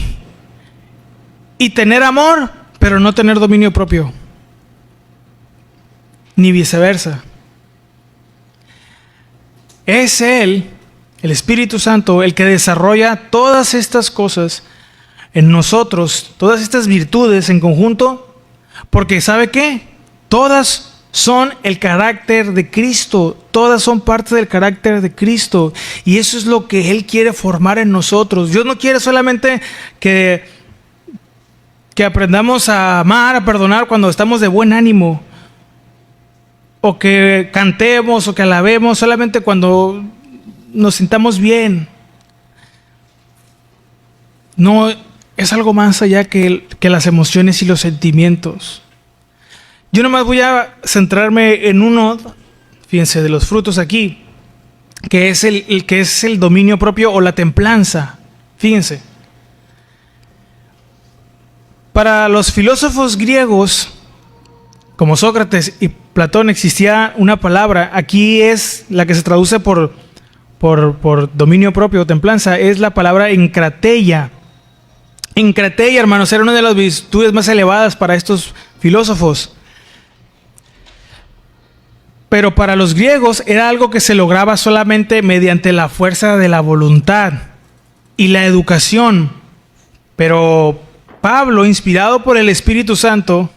y tener amor, pero no tener dominio propio. Ni viceversa. Es Él, el Espíritu Santo, el que desarrolla todas estas cosas en nosotros, todas estas virtudes en conjunto, porque ¿sabe qué? Todas son el carácter de Cristo, todas son parte del carácter de Cristo, y eso es lo que Él quiere formar en nosotros. Dios no quiere solamente que aprendamos a amar, a perdonar cuando estamos de buen ánimo, o que cantemos o que alabemos solamente cuando nos sintamos bien. No, es algo más allá que las emociones y los sentimientos. Yo nomás voy a centrarme en uno, fíjense, de los frutos aquí, que es el dominio propio o la templanza. Fíjense. Para los filósofos griegos, como Sócrates y Platón, existía una palabra, aquí es la que se traduce por dominio propio o templanza, es la palabra encrateia. Encrateia, hermanos, era una de las virtudes más elevadas para estos filósofos. Pero para los griegos era algo que se lograba solamente mediante la fuerza de la voluntad y la educación. Pero Pablo, inspirado por el Espíritu Santo,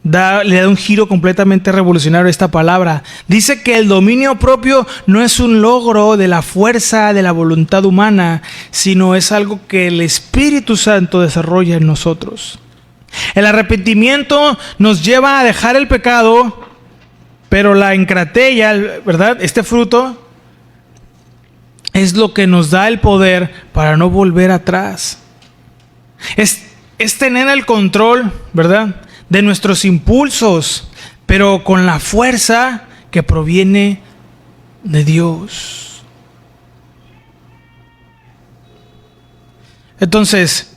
le da un giro completamente revolucionario a esta palabra. Dice que el dominio propio no es un logro de la fuerza de la voluntad humana, sino es algo que el Espíritu Santo desarrolla en nosotros. El arrepentimiento nos lleva a dejar el pecado, pero la encrateia, ¿verdad? Este fruto es lo que nos da el poder para no volver atrás. Es tener el control, ¿verdad?, de nuestros impulsos, pero con la fuerza que proviene de Dios. Entonces,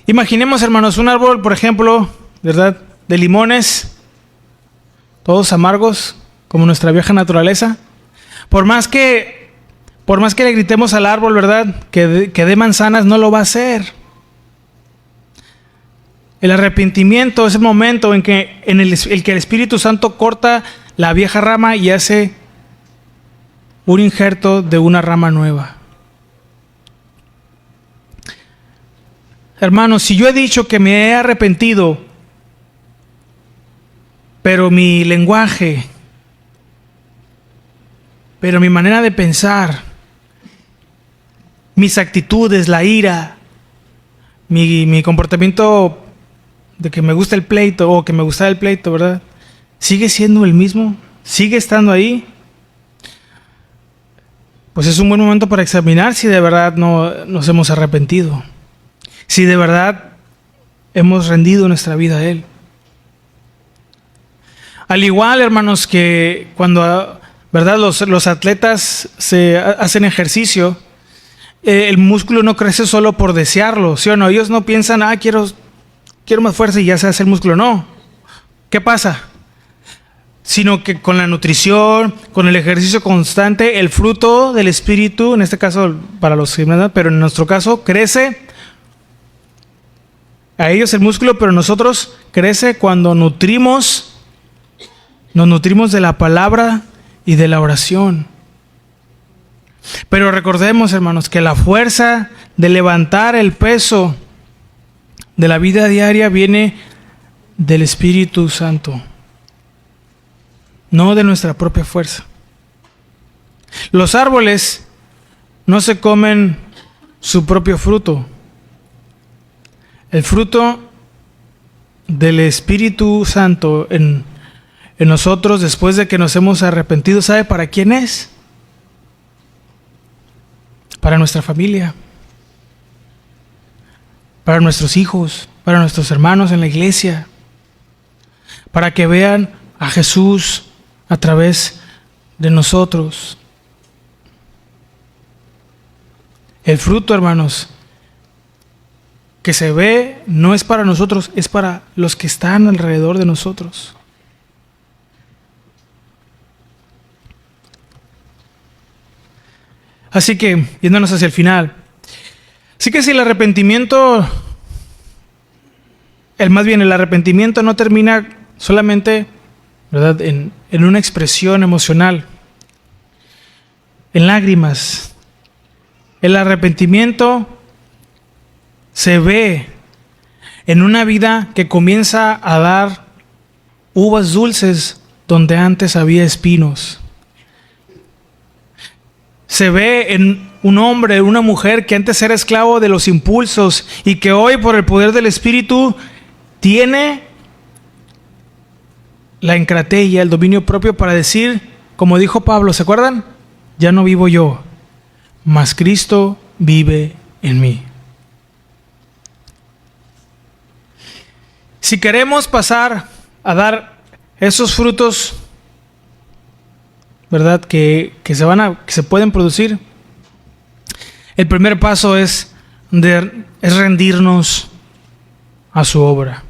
imaginemos, hermanos, un árbol, por ejemplo, ¿verdad?, de limones, todos amargos, como nuestra vieja naturaleza. Por más que le gritemos al árbol, ¿verdad?, que dé manzanas, no lo va a hacer. El arrepentimiento es el momento en que el Espíritu Santo corta la vieja rama y hace un injerto de una rama nueva. Hermanos, si yo he dicho que me he arrepentido, pero mi lenguaje, pero mi manera de pensar, mis actitudes, la ira, mi comportamiento de que me gusta el pleito o que me gustaba el pleito, ¿verdad?, sigue siendo el mismo, sigue estando ahí, pues es un buen momento para examinar si de verdad no nos hemos arrepentido, si de verdad hemos rendido nuestra vida a Él. Al igual, hermanos, que cuando, ¿verdad?, los atletas se hacen ejercicio, el músculo no crece solo por desearlo, ¿sí o no? Ellos no piensan, quiero más fuerza y ya se hace el músculo. No. ¿Qué pasa? Sino que con la nutrición, con el ejercicio constante, el fruto del Espíritu, en este caso para los gimnastas, pero en nuestro caso crece. A ellos el músculo, pero nosotros crece cuando nos nutrimos de la palabra y de la oración. Pero recordemos, hermanos, que la fuerza de levantar el peso de la vida diaria viene del Espíritu Santo, no de nuestra propia fuerza. Los árboles no se comen su propio fruto. El fruto del Espíritu Santo en nosotros después de que nos hemos arrepentido, ¿sabe para quién es? Para nuestra familia, para nuestros hijos, para nuestros hermanos en la iglesia, para que vean a Jesús a través de nosotros. El fruto, hermanos, que se ve no es para nosotros, es para los que están alrededor de nosotros. Así que, yéndonos hacia el final, así que si el arrepentimiento no termina solamente, ¿verdad?, en una expresión emocional, en lágrimas. El arrepentimiento se ve en una vida que comienza a dar uvas dulces donde antes había espinos. Se ve en un hombre, una mujer que antes era esclavo de los impulsos y que hoy por el poder del Espíritu tiene la encratella, el dominio propio para decir, como dijo Pablo, ¿se acuerdan? Ya no vivo yo, mas Cristo vive en mí. Si queremos pasar a dar esos frutos, ¿verdad?, que se pueden producir, el primer paso es rendirnos a su obra.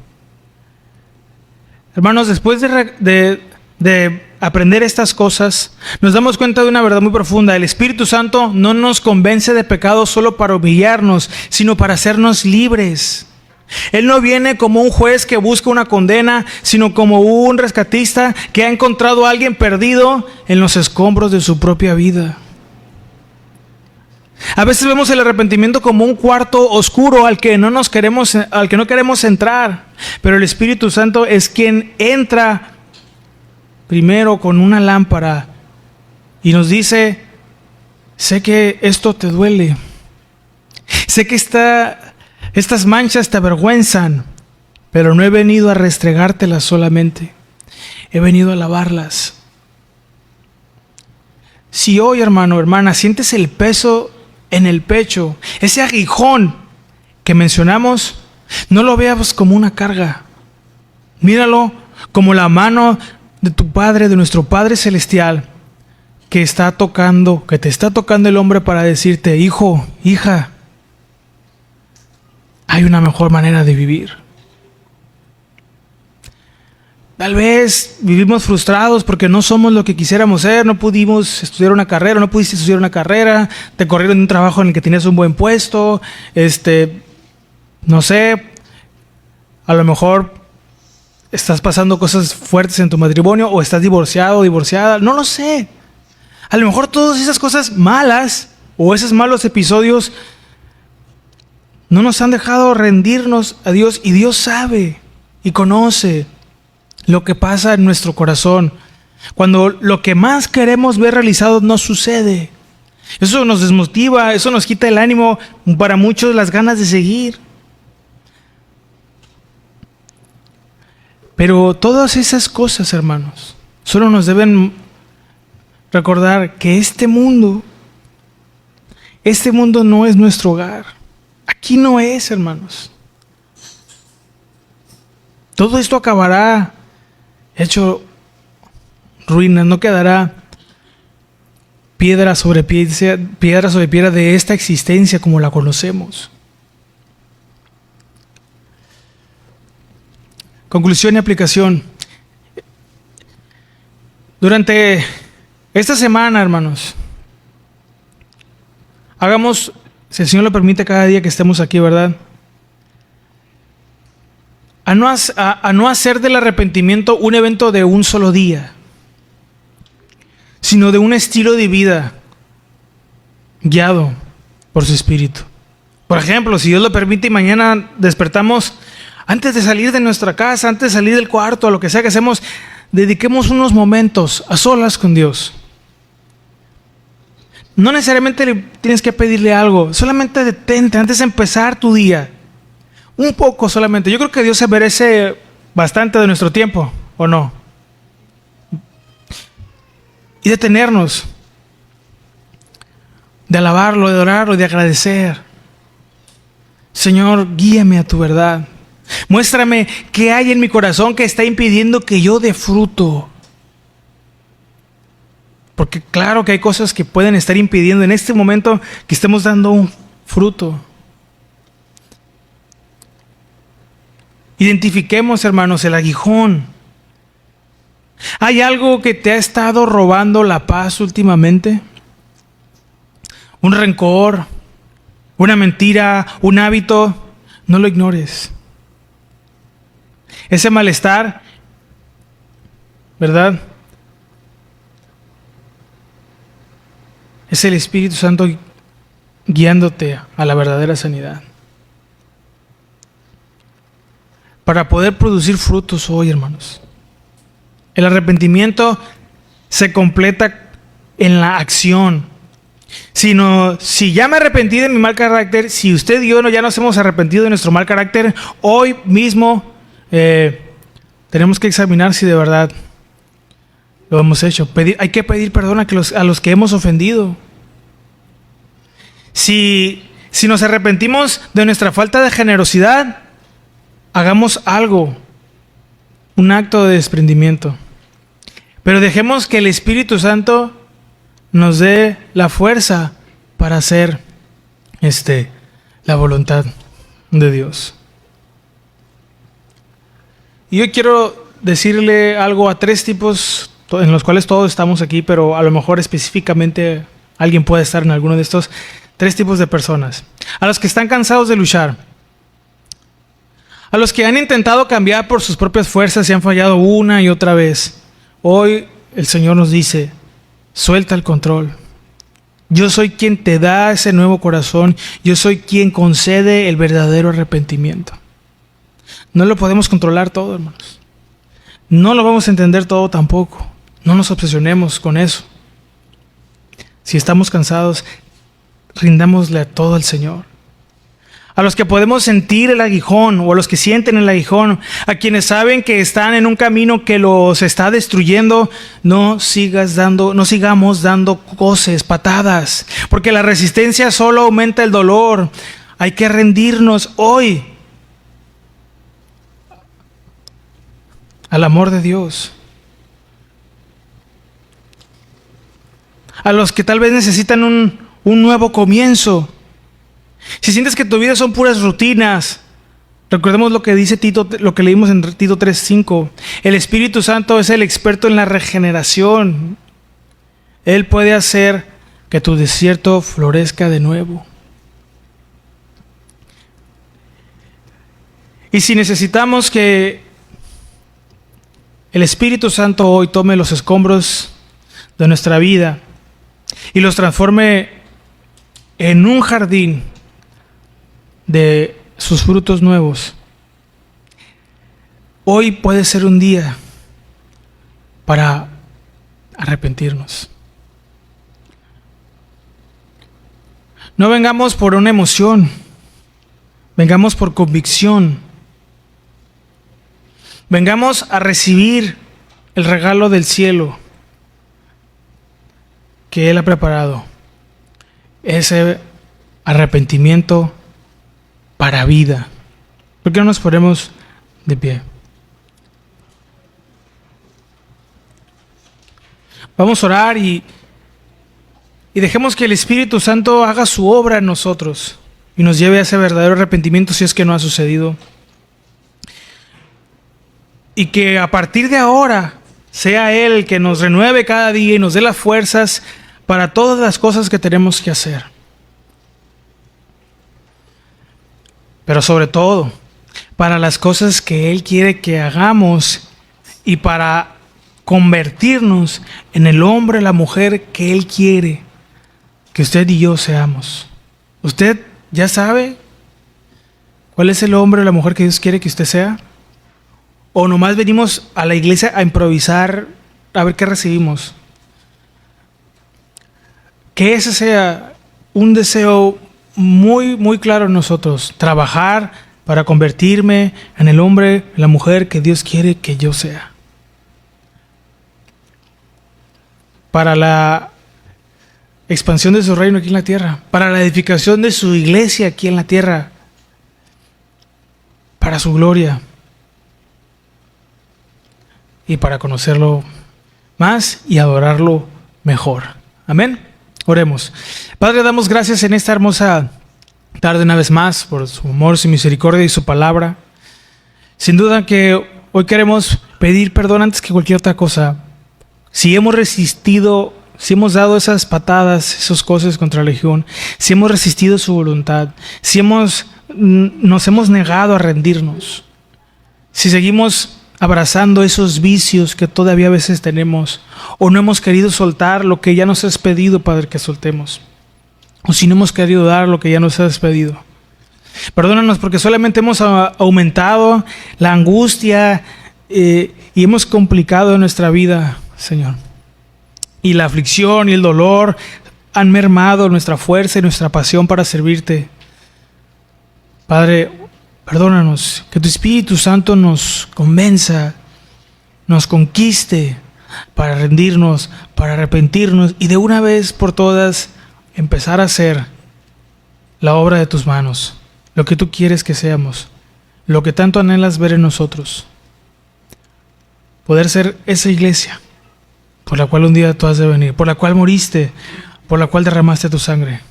Hermanos, después de aprender estas cosas, nos damos cuenta de una verdad muy profunda. El Espíritu Santo no nos convence de pecado solo para humillarnos, sino para hacernos libres. Él no viene como un juez que busca una condena, sino como un rescatista que ha encontrado a alguien perdido en los escombros de su propia vida. A veces vemos el arrepentimiento como un cuarto oscuro al que no queremos entrar, pero el Espíritu Santo es quien entra primero con una lámpara y nos dice: sé que esto te duele, sé que estas manchas te avergüenzan, pero no he venido a restregártelas solamente, he venido a lavarlas. Si hoy, hermano, hermana, sientes el peso en el pecho, ese aguijón que mencionamos, no lo veas como una carga. Míralo como la mano de tu Padre, de nuestro Padre Celestial, que te está tocando el hombro para decirte: hijo, hija, hay una mejor manera de vivir. Tal vez vivimos frustrados porque no somos lo que quisiéramos ser, no pudimos estudiar una carrera, no pudiste estudiar una carrera, te corrieron de un trabajo en el que tenías un buen puesto, no sé, a lo mejor estás pasando cosas fuertes en tu matrimonio o estás divorciado o divorciada, no lo sé. A lo mejor todas esas cosas malas o esos malos episodios no nos han dejado rendirnos a Dios, y Dios sabe y conoce lo que pasa en nuestro corazón cuando lo que más queremos ver realizado no sucede. Eso nos desmotiva, eso nos quita el ánimo, para muchos las ganas de seguir. Pero todas esas cosas, hermanos, solo nos deben recordar que este mundo no es nuestro hogar. Aquí no es, hermanos. Todo esto acabará hecho ruinas, no quedará piedra sobre piedra de esta existencia como la conocemos. Conclusión y aplicación. Durante esta semana, hermanos, hagamos, si el Señor lo permite, cada día que estemos aquí, ¿verdad?, a no hacer del arrepentimiento un evento de un solo día, sino de un estilo de vida guiado por su Espíritu. Por ejemplo, si Dios lo permite y mañana despertamos, antes de salir de nuestra casa, antes de salir del cuarto, a lo que sea que hacemos, dediquemos unos momentos a solas con Dios. No necesariamente tienes que pedirle algo, solamente detente antes de empezar tu día. Un poco solamente. Yo creo que Dios se merece bastante de nuestro tiempo, ¿o no? Y detenernos, de alabarlo, de adorarlo, de agradecer. Señor, guíame a tu verdad. Muéstrame qué hay en mi corazón que está impidiendo que yo dé fruto. Porque claro que hay cosas que pueden estar impidiendo en este momento que estemos dando un fruto. Identifiquemos, hermanos, el aguijón. ¿Hay algo que te ha estado robando la paz últimamente? Un rencor, una mentira, un hábito. No lo ignores. Ese malestar, ¿verdad? Es el Espíritu Santo guiándote a la verdadera sanidad. Para poder producir frutos hoy, hermanos. El arrepentimiento se completa en la acción. Si ya me arrepentí de mi mal carácter, si usted y yo ya nos hemos arrepentido de nuestro mal carácter, hoy mismo tenemos que examinar si de verdad lo hemos hecho. Hay que pedir perdón a los que hemos ofendido. Si nos arrepentimos de nuestra falta de generosidad, hagamos algo, un acto de desprendimiento. Pero dejemos que el Espíritu Santo nos dé la fuerza para hacer la voluntad de Dios. Y yo quiero decirle algo a 3 tipos en los cuales todos estamos aquí, pero a lo mejor específicamente alguien puede estar en alguno de estos 3 tipos de personas. A los que están cansados de luchar, a los que han intentado cambiar por sus propias fuerzas y han fallado una y otra vez. Hoy el Señor nos dice: suelta el control. Yo soy quien te da ese nuevo corazón. Yo soy quien concede el verdadero arrepentimiento. No lo podemos controlar todo, hermanos. No lo vamos a entender todo tampoco. No nos obsesionemos con eso. Si estamos cansados, rindámosle todo al Señor. A los que podemos sentir el aguijón, o a los que sienten el aguijón, a quienes saben que están en un camino que los está destruyendo, no sigamos dando coces, patadas, porque la resistencia solo aumenta el dolor. Hay que rendirnos hoy al amor de Dios. A los que tal vez necesitan un nuevo comienzo. Si sientes que tu vida son puras rutinas, recordemos lo que dice Tito, lo que leímos en Tito 3:5. El Espíritu Santo es el experto en la regeneración. Él puede hacer que tu desierto florezca de nuevo. Y si necesitamos que el Espíritu Santo hoy tome los escombros de nuestra vida y los transforme en un jardín de sus frutos nuevos, hoy puede ser un día para arrepentirnos. No vengamos por una emoción, vengamos por convicción. Vengamos a recibir el regalo del cielo que Él ha preparado. Ese arrepentimiento para vida. ¿Por qué no nos ponemos de pie? Vamos a orar y dejemos que el Espíritu Santo haga su obra en nosotros y nos lleve a ese verdadero arrepentimiento si es que no ha sucedido. Y que a partir de ahora sea Él el que nos renueve cada día y nos dé las fuerzas para todas las cosas que tenemos que hacer. Pero sobre todo, para las cosas que Él quiere que hagamos y para convertirnos en el hombre, la mujer que Él quiere que usted y yo seamos. ¿Usted ya sabe cuál es el hombre o la mujer que Dios quiere que usted sea? ¿O nomás venimos a la iglesia a improvisar a ver qué recibimos? Que ese sea un deseo muy, muy claro en nosotros. Trabajar para convertirme en el hombre, en la mujer que Dios quiere que yo sea. Para la expansión de su reino aquí en la tierra, para la edificación de su iglesia aquí en la tierra, para su gloria y para conocerlo más y adorarlo mejor. Amén. Oremos. Padre, damos gracias en esta hermosa tarde una vez más por su amor, su misericordia y su palabra. Sin duda que hoy queremos pedir perdón antes que cualquier otra cosa. Si hemos resistido, si hemos dado esas patadas, esas cosas contra la legión, si hemos resistido su voluntad, si nos hemos negado a rendirnos, si seguimos abrazando esos vicios que todavía a veces tenemos, o no hemos querido soltar lo que ya nos has pedido, Padre, que soltemos, o si no hemos querido dar lo que ya nos has pedido. Perdónanos porque solamente hemos aumentado la angustia y hemos complicado nuestra vida, Señor. Y la aflicción y el dolor han mermado nuestra fuerza y nuestra pasión para servirte. Padre, perdónanos, que tu Espíritu Santo nos convenza, nos conquiste para rendirnos, para arrepentirnos y de una vez por todas empezar a hacer la obra de tus manos, lo que tú quieres que seamos, lo que tanto anhelas ver en nosotros. Poder ser esa iglesia por la cual un día tú has de venir, por la cual moriste, por la cual derramaste tu sangre.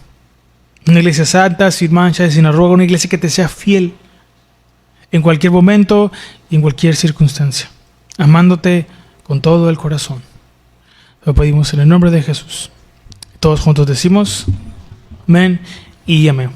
Una iglesia santa, sin mancha y sin arruga, una iglesia que te sea fiel en cualquier momento y en cualquier circunstancia, amándote con todo el corazón. Lo pedimos en el nombre de Jesús. Todos juntos decimos amén y amén.